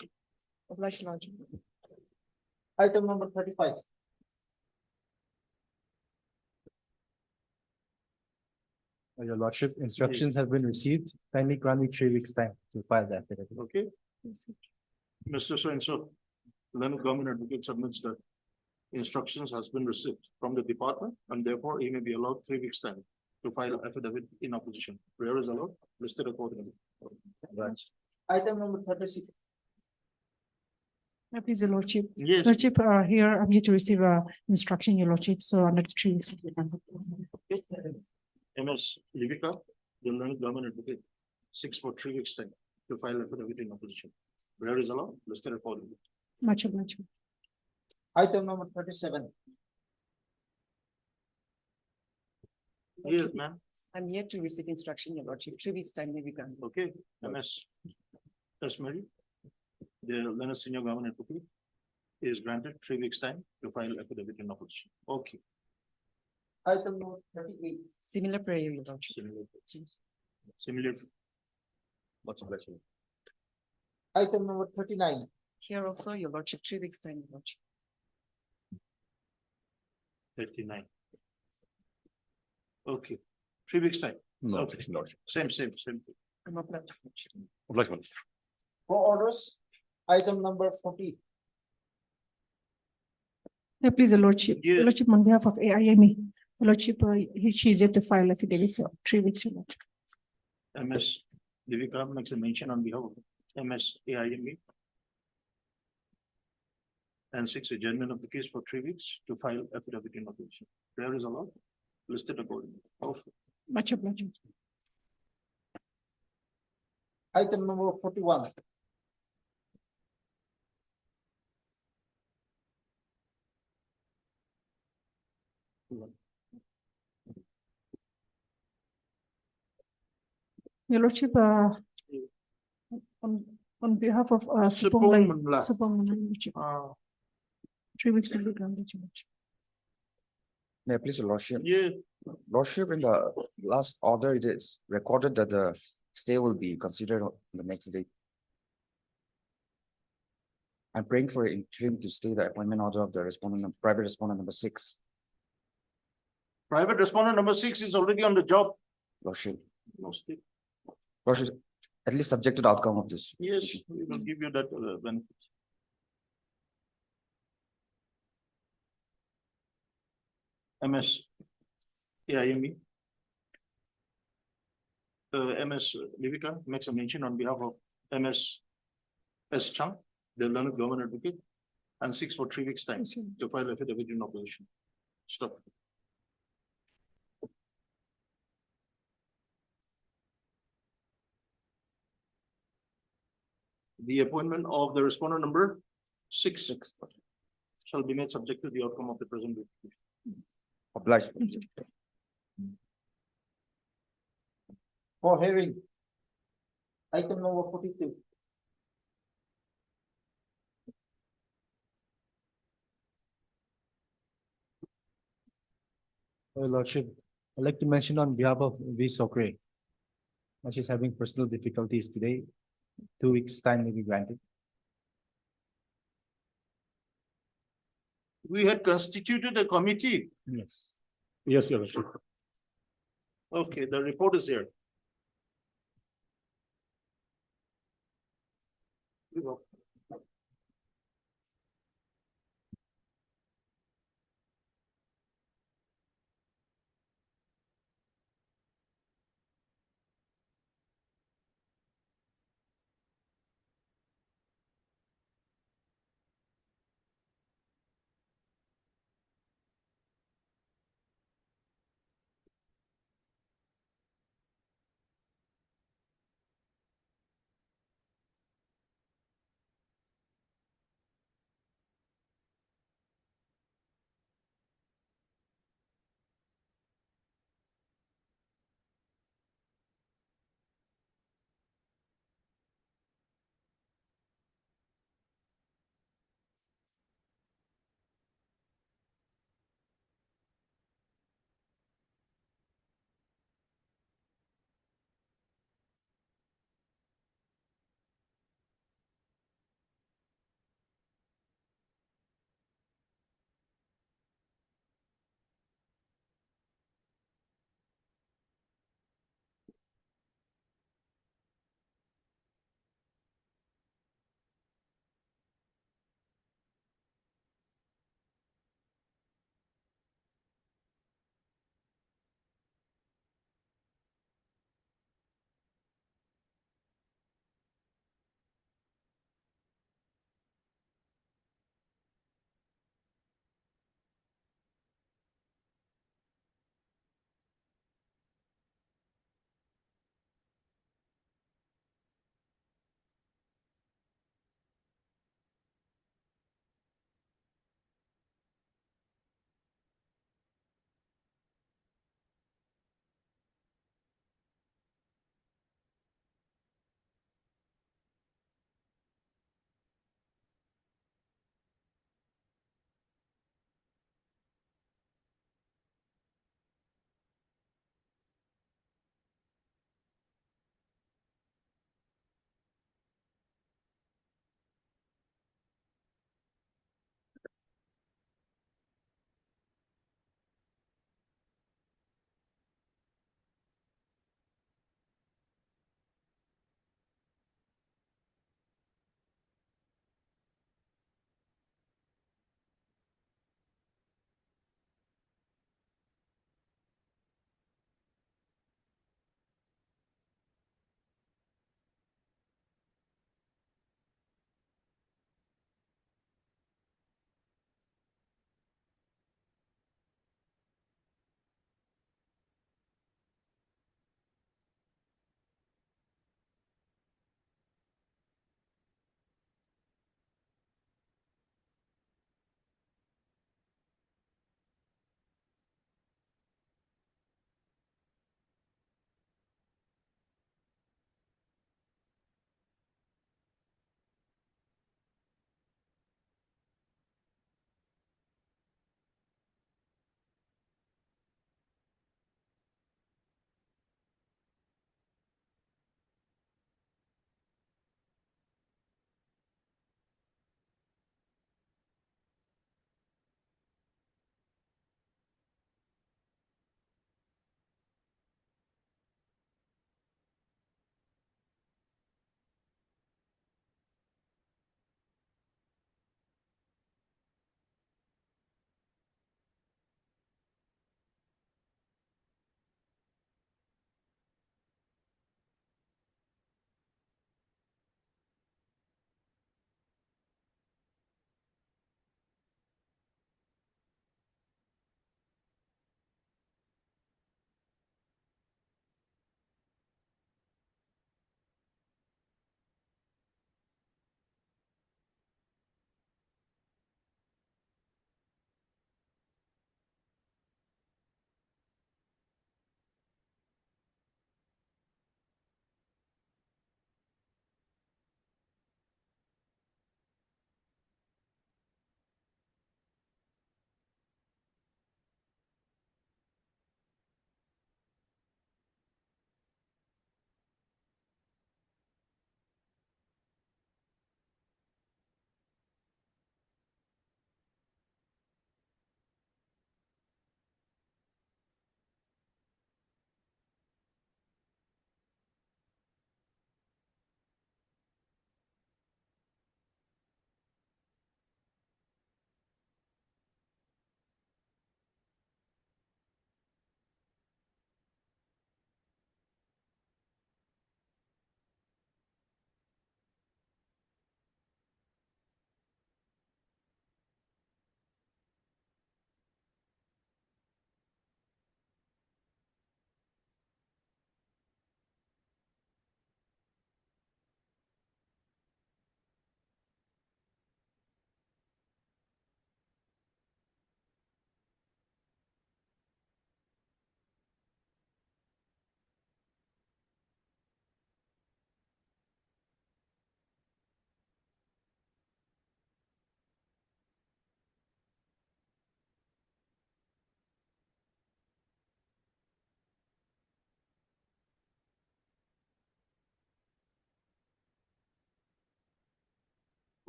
Obliged, your lordship. Item number 35. Your lordship, instructions have been received. Kindly grant me 3 weeks time to file the affidavit. Okay, Yes, Mr. So and so, learned government advocate submits that instructions has been received from the department and therefore he may be allowed 3 weeks time to file affidavit in opposition. Prayer is allowed, listed accordingly. Right. Item number 36. please, your lordship. Yes, Lordship, here I'm here to receive instruction, your lordship, so under the 3 weeks. will be done. MS Livika, the learned government advocate, 6 for 3 weeks time to file affidavit in opposition. Prayer is allowed, listed accordingly. Much obliged. Item number 37. Yes, ma'am. I'm yet to receive instruction, your lordship. 3 weeks time may be granted. Okay, MS. Yes, Mary. The learned senior government advocate is granted 3 weeks time to file affidavit in opposition. Okay. Item number 38. Similar prayer, your lordship. Similar. What's the blessing? Item number 39. Here also, your lordship, 3 weeks time, your lordship. 59. Okay, 3 weeks time. No, Okay. lordship. Same. I'm obliged. Obliged, my lord. For orders, item number 40. Please, your lordship. Yeah. Your lordship, on behalf of AIME, your lordship, she is yet to file affidavit, so 3 weeks. Your lordship. MS Devika makes a mention on behalf of MS AIME. And 6 adjournment of the case for 3 weeks to file affidavit in opposition. Prayer is allowed, listed accordingly. Okay. Much obliged. Item number 41. Your lordship, on behalf of Supong Manla. Supong Manla, lordship, 3 weeks will be granted, your lordship. May I please, your lordship? Yeah, Lordship, in the last order, it is recorded that the stay will be considered on the next day. I'm praying for interim to stay the appointment order of the respondent, private respondent number 6, private respondent number 6 is already on the job. Lordship. No stay. Lordship, at least subject to the outcome of this. Yes, we will give you that benefit. MS AIME. MS Livika makes a mention on behalf of MS S Chang, the learned government advocate, and 6 for 3 weeks time Yes, sir. to file affidavit in opposition. Stop. the appointment of the respondent number six shall be made subject to the outcome of the present. Obliged. For hearing. Item number 42. Your Lordship, I'd like to mention on behalf of V. Sokre. She's having personal difficulties today. 2 weeks' time may be granted. We had constituted a committee. Yes. Yes, Your Lordship. Okay, the report is here. You go.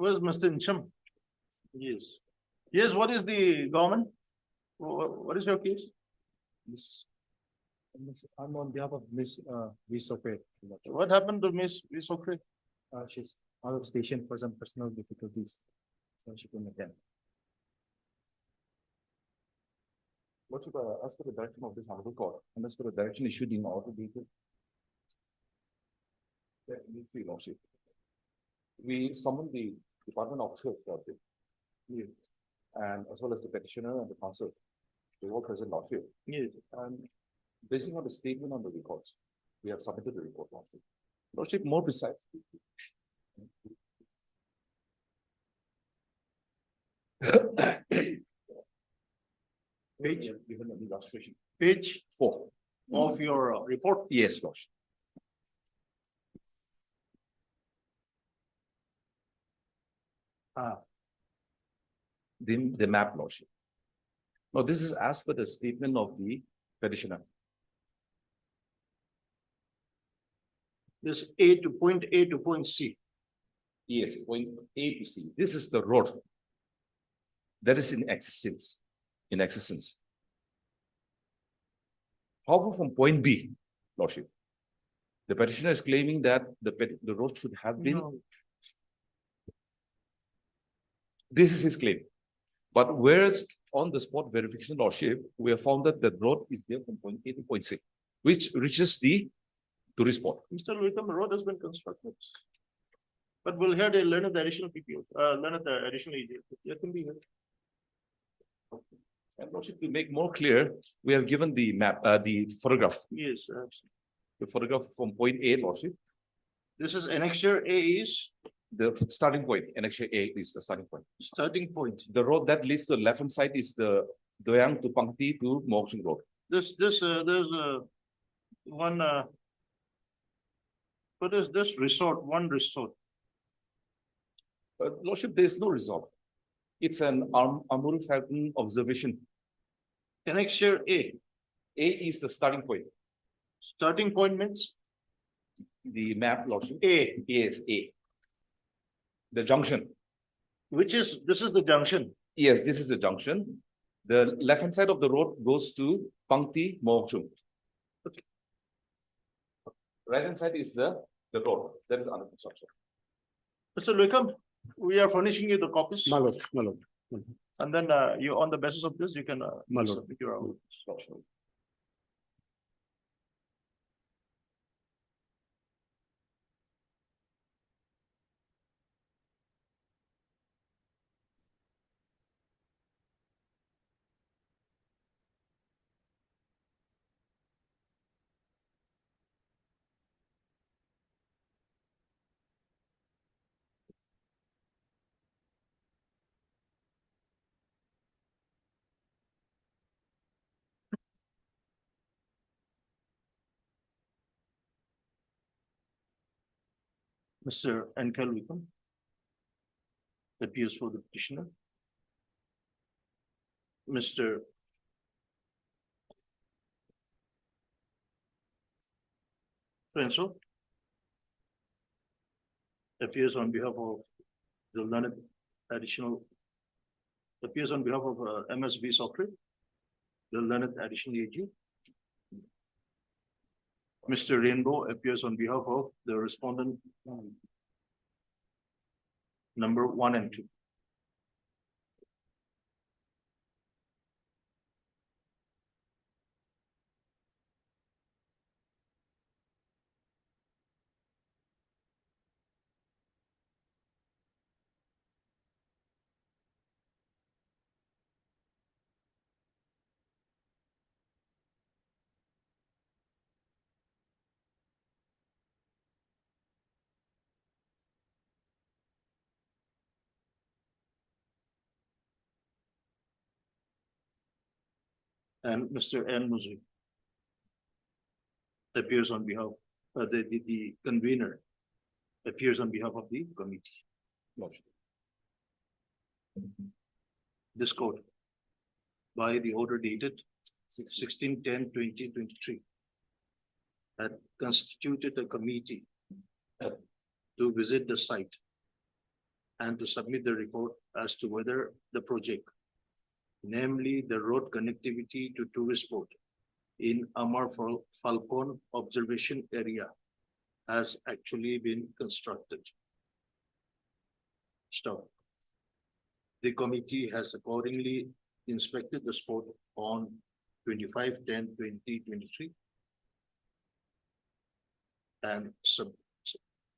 Where's Mr. Incham? Yes. Yes, what is the government? What is your case? I'm on behalf of Miss V Sokre. What happened to Miss Visokre? She's out of station for some personal difficulties. So she couldn't attend. Lordship, as per the direction of this honorable court, and as per the direction issued in order dated. Lordship. We summoned the Department of Health, Lordship. And as well as the petitioner and the counsel. They all present, Lordship. Yes. And basing on the statement on the records, we have submitted the report, Lordship. Lordship, more precise. Page, Given the illustration. page 4. of your report. Yes, Lordship. The map, Lordship. Now, this is as per the statement of the petitioner. This A to point C. Yes, point A to C. This is the road that is in existence. However, from point B, Lordship, the petitioner is claiming that the road should have been. No. This is his claim. But whereas on the spot verification, Lordship, we have found that the road is there from point A to point C, which reaches the tourist spot. Mr. Wickham, the road has been constructed. But we'll hear the learned additional PPO, learned additional EJ. That can be heard. And Lordship, to make more clear, we have given the map, the photograph, Yes, the photograph from point A, Lordship. this is annexure A is The starting point, annexure A is the starting point. starting point. The road that leads to the left hand side is the Doyang to Pangti to Mokshin Road. There's one, what is this resort, one resort? Lordship, there is no resort. It's an Amul Falcon observation. Annexure A, A is the starting point. starting point means The map, Lordship. A, Yes, A. The junction. this is the junction. Yes, this is the junction. The left hand side of the road goes to Pangti Mokshin. Okay. Right hand side is the road that is under construction. Mr. Wickham, we are furnishing you the copies. My lord, my lord. And then you, on the basis of this, you can My lord. submit your own. Mr. Ankel Wickham appears for the petitioner. Mr. Renzo appears on behalf of the learned additional, appears on behalf of MSB Sokre, the learned additional AG. Mr. Rainbow appears on behalf of the respondent number 1 and 2. And Mr. N. Muzi appears on behalf, the convener appears on behalf of the committee. Motion. This court, by the order dated 16/10/2023, had constituted a committee to visit the site and to submit the report as to whether the project, namely the road connectivity to tourist spot in Amar Falcon Observation Area, has actually been constructed. Stop. The committee has accordingly inspected the spot on 25/10/2023 and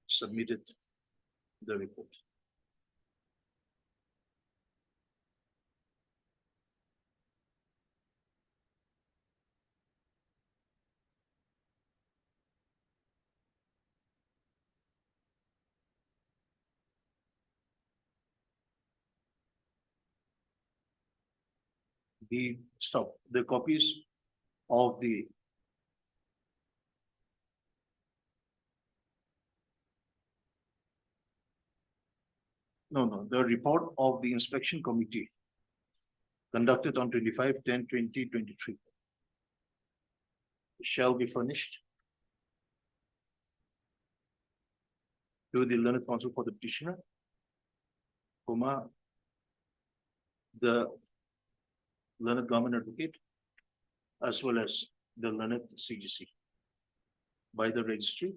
submitted the report. The copies of the the report of the inspection committee conducted on 25/10/2023 shall be furnished to the learned counsel for the petitioner, the learned government advocate, as well as the learned CGC by the registry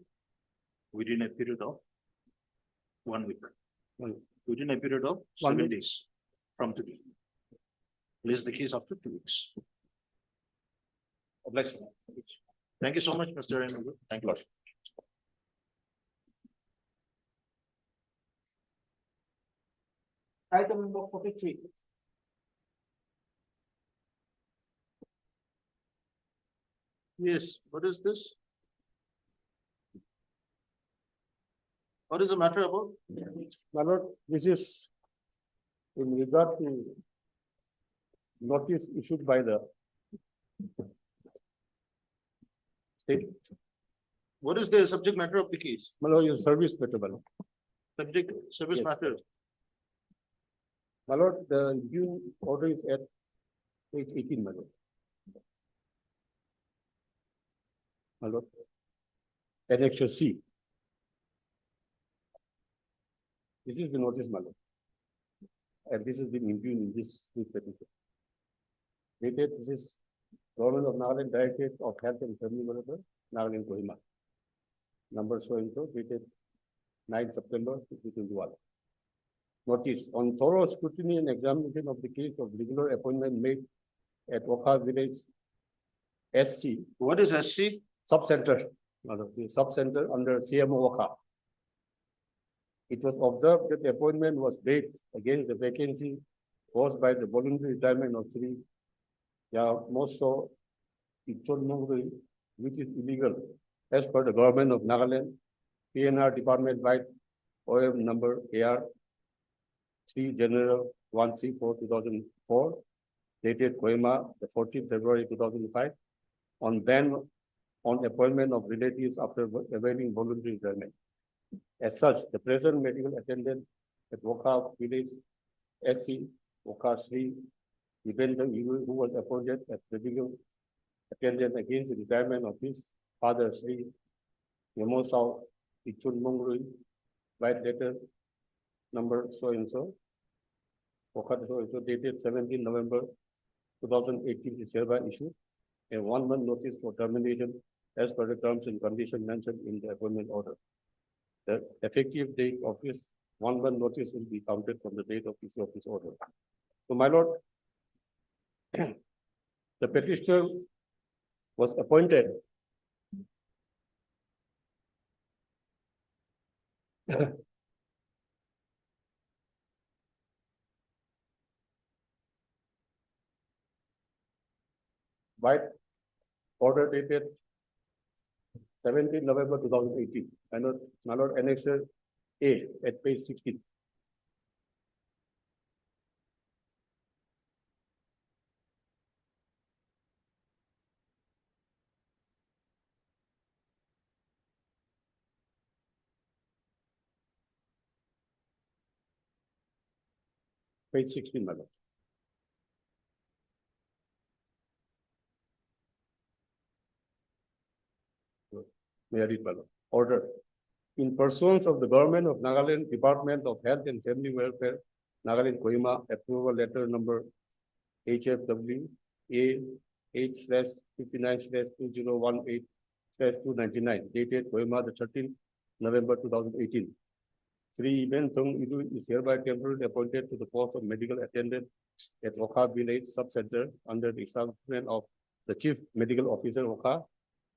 within a period of 1 week. Within a period of 7 days from today. Place the case after 2 weeks. Objection. Thank you so much, Mr. Renu. Thank you, Lordship. Item number 43. Yes, what is this? What is the matter about? My lord, this is in regard to notice issued by the state. What is the subject matter of the case? My lord, your service better, my lord. Subject, service Yes. matter. My lord, the due order is at page 18, my lord. My lord. Annexure C. This is the notice, my lord. And this has been impugned in this petition. Dated, this is Government of Nagaland Directorate of Health and Family Welfare, Nagaland, Kohima. Number so and so, dated 9 September 2021. Notice, on thorough scrutiny and examination of the case of regular appointment made at Waka Village SC. What is SC? Sub-center, the sub-center under CMO Waka. It was observed that the appointment was made against the vacancy caused by the voluntary retirement of Sri Yamoso Ichonmongri, which is illegal as per the government of Nagaland, PNR department by OM number AR 3 General 134/2004, dated Kohima, the 14th February 2005, on ban on appointment of relatives after availing voluntary retirement. As such, the present medical attendant at Waka Village SC, Waka Sri, who was appointed as medical attendant against the retirement of his father, Sri Yamosao Ichunmongri, by letter number so and so, Waka so and so, dated 17 November 2018, is hereby issued a 1 month notice for termination as per the terms and conditions mentioned in the appointment order. The effective date of this 1 month notice will be counted from the date of issue of this order. So, my lord, the petitioner was appointed by order dated 17 November 2018. My lord, annexure A at page 16. Page 16, my lord. May I read, my lord? Order. in pursuance of the Government of Nagaland Department of Health and Family Welfare, Nagaland Kohima approval letter number HFW A 8/59/2018/299 dated Kohima the 13th November 2018. Sri Iben Thong Idu is hereby temporarily appointed to the post of medical attendant at Okha Village Sub-Center under the establishment of the Chief Medical Officer Okha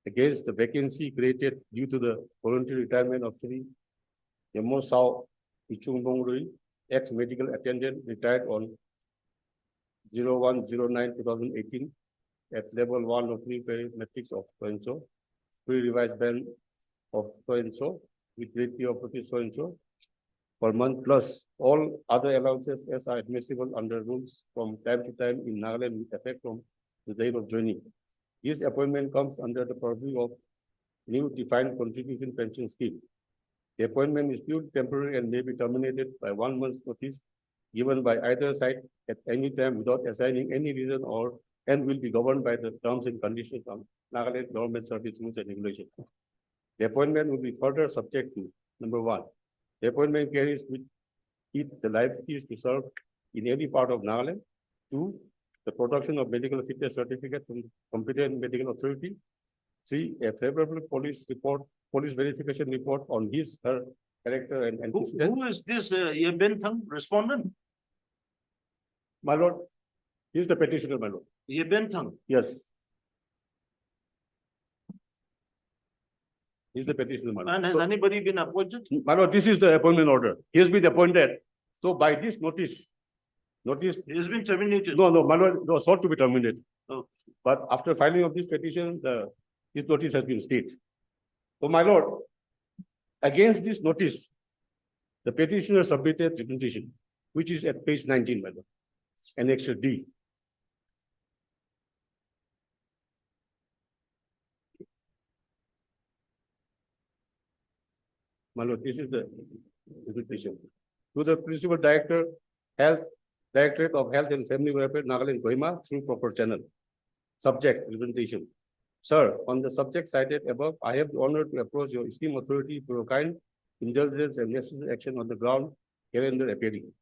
against the vacancy created due to the voluntary retirement of Sri Yamo Sao Ichungbong, ex-medical attendant retired on 01/09/2018 at level 1 of metrics of so-and-so, pre-revised band of so-and-so with rate of rupees so-and-so per month plus all other allowances as are admissible under rules from time to time in Nagaland with effect from the date of joining. This appointment comes under the purview of new defined contribution pension scheme. The appointment is purely temporary and may be terminated by 1 month's notice given by either side at any time without assigning any reason and will be governed by the terms and conditions of Nagaland Government Service Rules and Regulations. The appointment will be further subject to number 1. The appointment carries with it the liabilities to serve in any part of Nagaland. 2. The production of medical fitness certificate from competent medical authority. 3. A favorable police verification report on her character and antecedents. Who is this Yeben Thang respondent? My lord, he is the petitioner, my lord. Yeben Thang. Yes. He's the petitioner, my lord. And has anybody been appointed? My lord, this is the appointment order. He has been appointed. So by this notice, He has been terminated. no, my lord, it was sought to be terminated. Oh. But after filing of this petition, his notice has been stayed. So my lord, against this notice, the petitioner submitted representation, which is at page 19, my lord, Annexure D. My lord, this is the representation. To the Principal Director, Directorate of Health and Family Welfare, Nagaland, Kohima, through proper channel. Subject representation. Sir, on the subject cited above, I have the honor to approach your esteemed authority for your kind indulgence and necessary action on the ground hereunder appearing.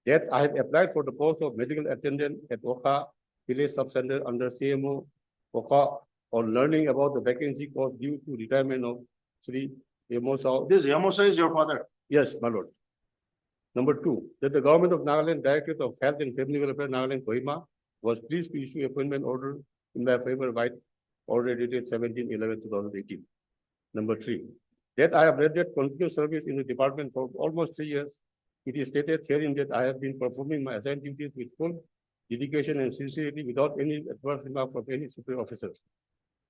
That I have applied for the post of medical attendant at Okha Village Sub-Center under CMO Okha on learning about the vacancy caused due to retirement of Sri Yamosao. This Yamosa is your father. Yes, my lord. Number 2, that the government of Nagaland, Directorate of Health and Family Welfare, Nagaland, Kohima, was pleased to issue appointment order in my favor by order dated 17/11/2018. Number 3, that I have rendered continuous service in the department for almost 3 years. It is stated herein that I have been performing my assigned duties with full dedication and sincerity without any adverse remark from any superior officers.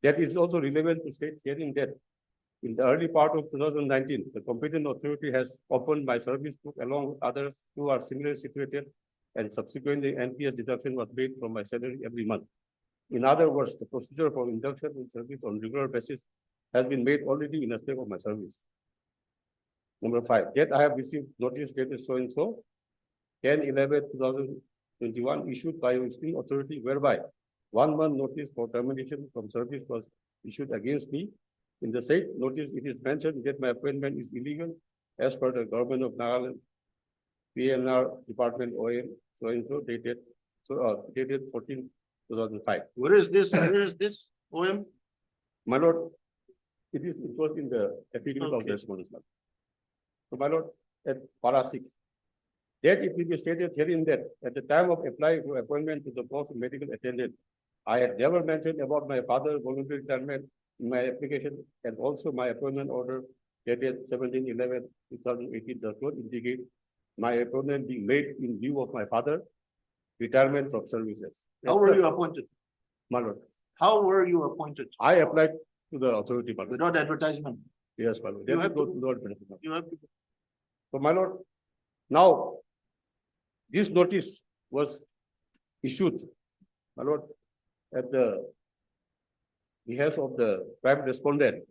That is also relevant to state herein that in the early part of 2019, the competent authority has opened my service book along with others who are similarly situated, and subsequently NPS deduction was made from my salary every month. In other words, the procedure for induction in service on regular basis has been made already in respect of my service. Number 5, that I have received notice dated so-and-so, 10/11/2021, issued by your esteemed authority, whereby 1 month notice for termination from service was issued against me. In the said notice, it is mentioned that my appointment is illegal as per the government of Nagaland, PNR Department OM, so-and-so dated 14/2005. Where is this? Where is this? OM? My lord, it was in the affidavit of the respondents. So my lord, at para 6, that it will be stated herein that at the time of applying for appointment to the post of medical attendant, I had never mentioned about my father's voluntary retirement in my application, and also my appointment order dated 17/11/2018 does not indicate my appointment being made in view of my father retirement from services. How were you appointed? My lord, How were you appointed? I applied to the authority, my lord. Without advertisement? Yes, my lord. You have to- Without benefit. You have to. So my lord, now this notice was issued, my lord, at the behest of the private respondent.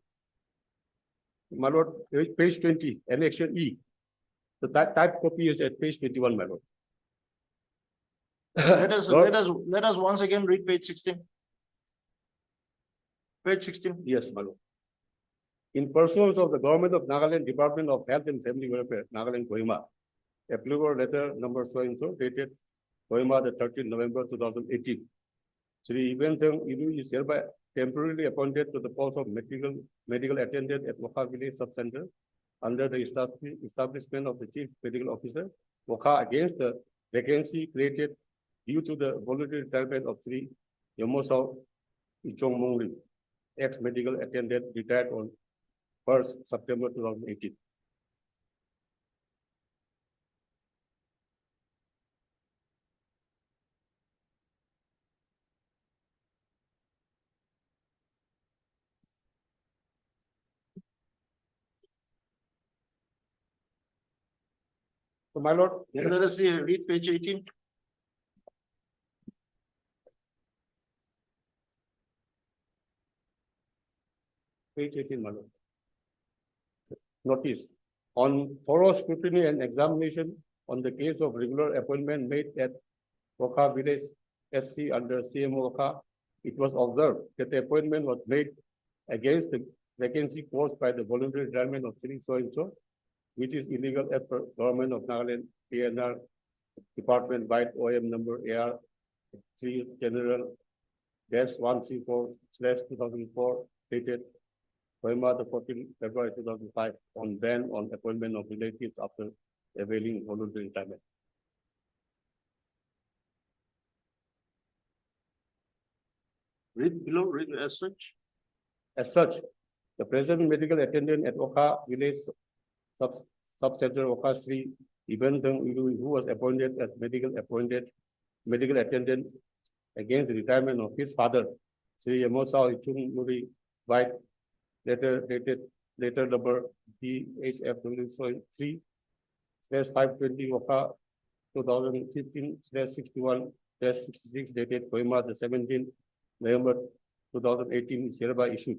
My lord, page 20, Annexure E. The type copy is at page 21, my lord. Let us once again read page 16. Page 16. Yes, my lord. In pursuance of the Government of Nagaland Department of Health and Family Welfare, Nagaland, Kohima, applicable letter number so and so dated Kohima, the 13th November 2018. Shri Eventeng Ilu is hereby temporarily appointed to the post of medical attendant at Waka Village Subcenter under the establishment of the Chief Medical Officer, Waka, against the vacancy created due to the voluntary retirement of Shri Yomosao Ichong Mongli, ex-medical attendant retired on 1st September 2018. So, my lord, Let us see, read page 18. page 18, my lord. Notice, on thorough scrutiny and examination on the case of regular appointment made at Waka Village SC under CMO Waka, it was observed that the appointment was made against the vacancy caused by the voluntary retirement of Sri so and so, which is illegal as per Government of Nagaland PNR Department by OM number AR 3 General -134/2004 dated Kohima, the 14th February 2005, on ban on appointment of relatives after availing voluntary retirement. Read below, read as such. As such, the present medical attendant at Waka Village Subcenter Waka Sri Eventeng Ilu, who was appointed as medical attendant against the retirement of his father, Sri Yamosao Ichung Muri, by letter dated number DHFW3/520 Waka 2015/61/66 dated Kohima, the 17th November 2018 is hereby issued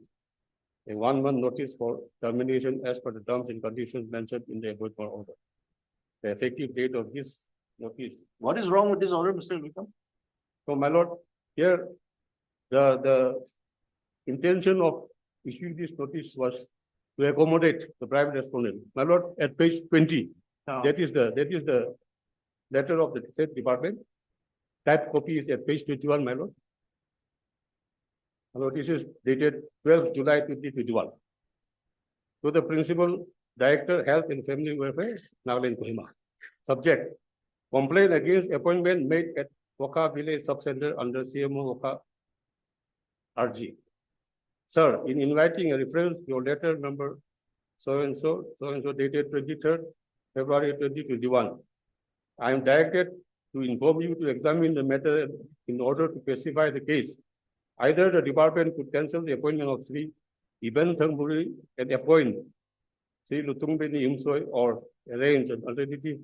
a 1-month notice for termination as per the terms and conditions mentioned in the above order. The effective date of this notice. What is wrong with this order, Mr. Vikram? So, my lord, here the intention of issuing this notice was to accommodate the private respondent. My lord, at page 20, that is the letter of the State Department. Type copy is at page 21, my lord. My lord, this is dated 12th July 2021. To the Principal Director, Health and Family Welfare, Nagaland, Kohima. Subject: complaint against appointment made at Waka Village Subcenter under CMO Waka RG. Sir, in inviting a reference, your letter number so and so dated 23rd February 2021. I am directed to inform you to examine the matter in order to specify the case. Either the department could cancel the appointment of Sri Iben Thangmuri and appoint Sri Lutungbeni Yumsoy or arrange an alternative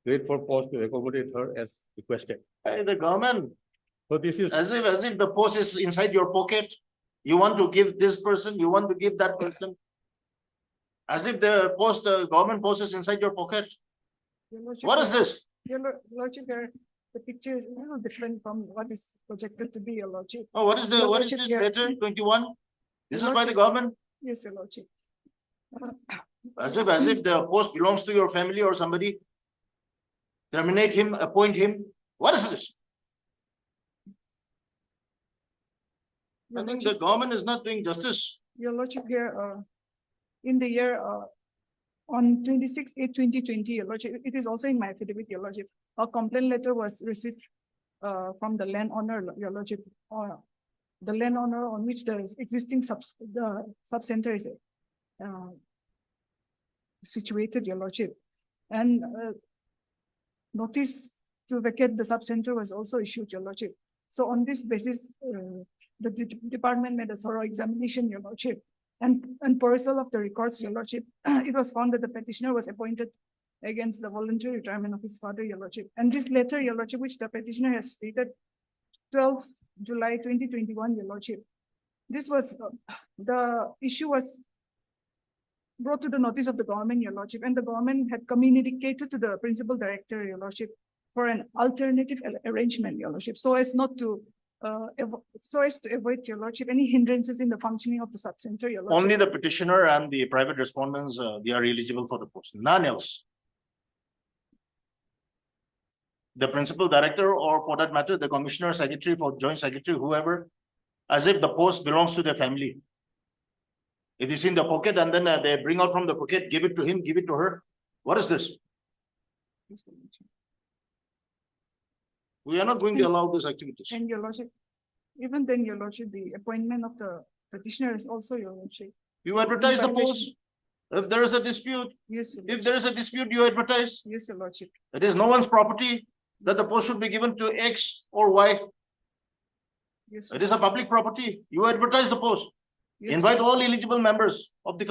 grade for post to accommodate her as requested. Hey, the government, So this is as if the post is inside your pocket. You want to give this person, you want to give that person. As if the post, government post is inside your pocket. Your Lordship, What is this? Your Lordship, the picture is a little different from what is projected to be, Your Lordship. Oh, what is Your what is Lordship, this here- letter 21? This is Your by the Lordship- government? Yes, Your Lordship. As if the post belongs to your family or somebody. Terminate him, appoint him. What is this? I think the government is not doing justice. Your Lordship, here, in the year, on 26/8/2020, Your Lordship, it is also in my affidavit, Your Lordship. A complaint letter was received, from the landowner, Your Lordship, the landowner on which the existing sub-center is, situated, Your Lordship. And, notice to vacate the sub-center was also issued, Your Lordship. So on this basis, the department made a thorough examination, Your Lordship. And perusal of the records, Your Lordship, it was found that the petitioner was appointed against the voluntary retirement of his father, Your Lordship. And this letter, Your Lordship, which the petitioner has stated 12th July 2021, Your Lordship. This was, the issue was brought to the notice of the government, Your Lordship, and the government had communicated to the principal director, Your Lordship, for an alternative arrangement, Your Lordship, so as not to so as to avoid, your lordship, any hindrances in the functioning of the sub-center, your lordship. Only the petitioner and the private respondents, they are eligible for the post, none else. The principal director, or for that matter, the commissioner, secretary, for joint secretary, whoever, as if the post belongs to their family. It is in the pocket and then they bring out from the pocket, give it to him, give it to her. What is this? We are not going to allow these activities. And your lordship, even then, your lordship, the appointment of the petitioner is also your lordship. You advertise the Violation. post. If there is a dispute, Yes, your if lordship. there is a dispute, you advertise. Yes, your lordship. It is no one's property that the post should be given to X or Y. Yes, It is a public property. You advertise the post. yes, Invite all eligible members of the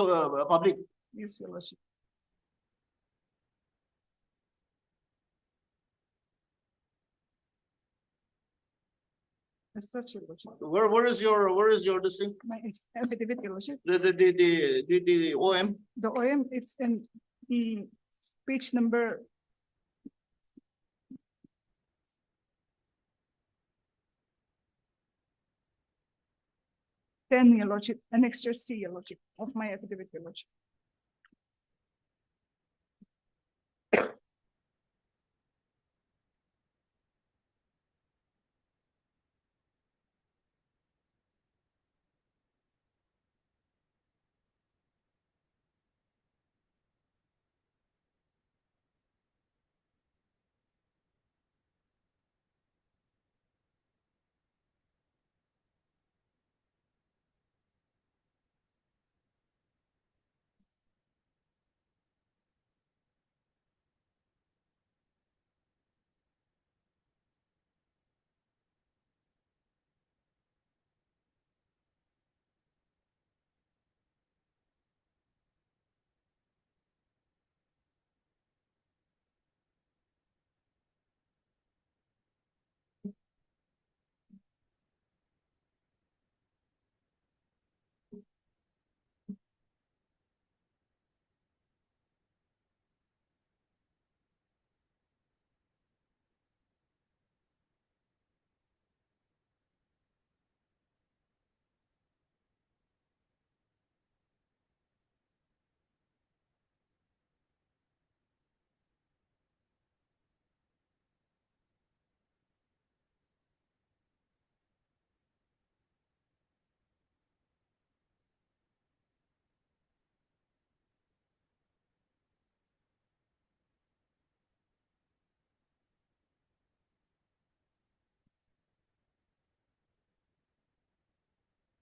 public. yes, your lordship. As such, your lordship. Where is your this thing? My affidavit, your lordship. The OM? The OM, it's in page number. Ten, your lordship, annexure C, your lordship, of my affidavit, your lordship.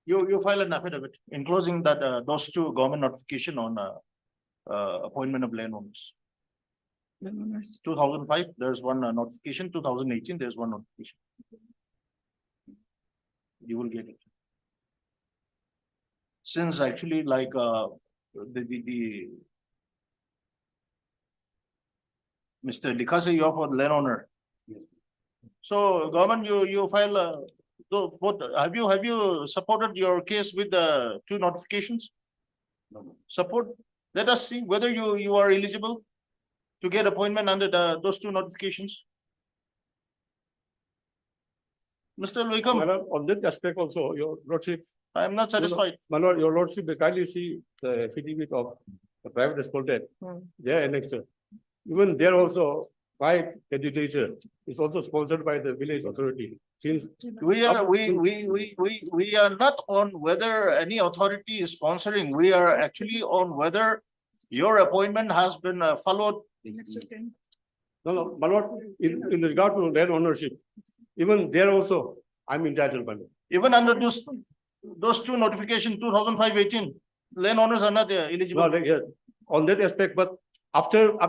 You file an affidavit enclosing that those two government notification on appointment of landowners. Landowners. 2005, there's one notification. 2018, there's one notification. You will get it. Since actually like the Mr. Likase, you are for the landowner. So government, you file have you supported your case with the two notifications? Support. Let us see whether you are eligible to get appointment under those two notifications. Mr. Loikam, On that aspect also, your lordship, I am not satisfied. my lord, your lordship, kindly see the affidavit of the private respondent. They are annexed. Even there also, my candidature is also sponsored by the village authority. Since We are not on whether any authority is sponsoring. We are actually on whether your appointment has been followed. no, my lord, in regard to land ownership, even there also, I'm entitled, my lord. Even under those two notifications, 2005-18, landowners are not eligible. No, yeah, on that aspect, but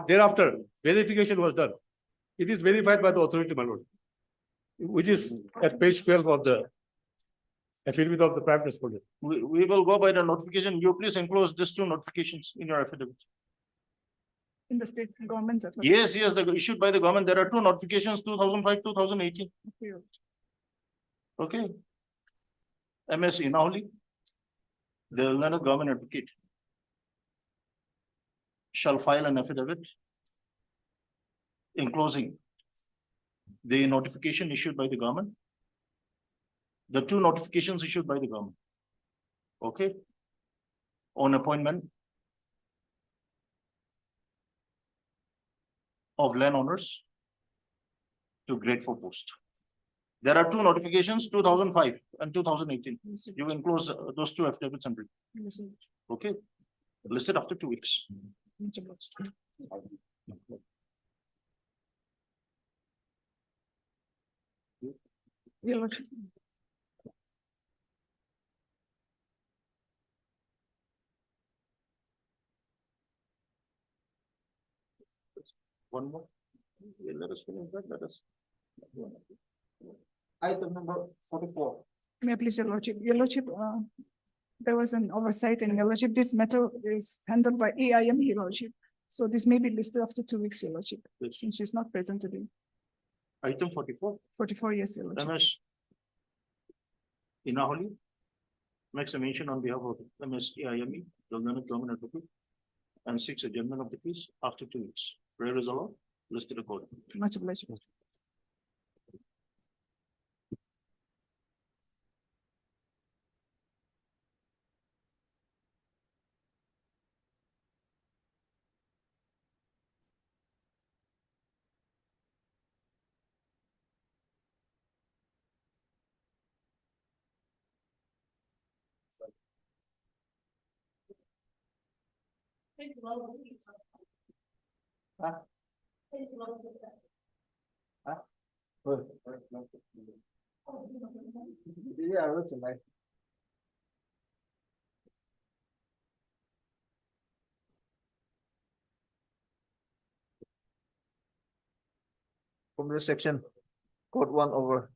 thereafter, verification was done. It is verified by the authority, my lord. Which is at page 12 of the affidavit of the private respondent. We will go by the notification. You please enclose these two notifications in your affidavit. In the state government's. Yes, the issued by the government. There are two notifications, 2005, 2018. Okay. MSc Nauli, the Learned Government Advocate shall file an affidavit enclosing the notification issued by the government the two notifications issued by the government. Okay? On appointment of landowners to grade 4 post. There are two notifications, 2005 and 2018. You can close those two affidavits and read. Okay? Listed after 2 weeks. Your Lordship. One more. Yeah, let us finish that, let us. Item number 44. May I please, Your Lordship, there was an oversight and Your Lordship, this matter is handled by AIM, Your Lordship. So this may be listed after 2 weeks, Your Lordship, since she's not present today. Item 44. 44 years, Your Lordship. MS Inaholi makes a mention on behalf of MS AIME, the Lieutenant Government Advocate, and seeks adjournment of the case after 2 weeks. Prayer is allowed, listed accordingly. Much obliged. Yeah, what's it like? From this section, code 1 over.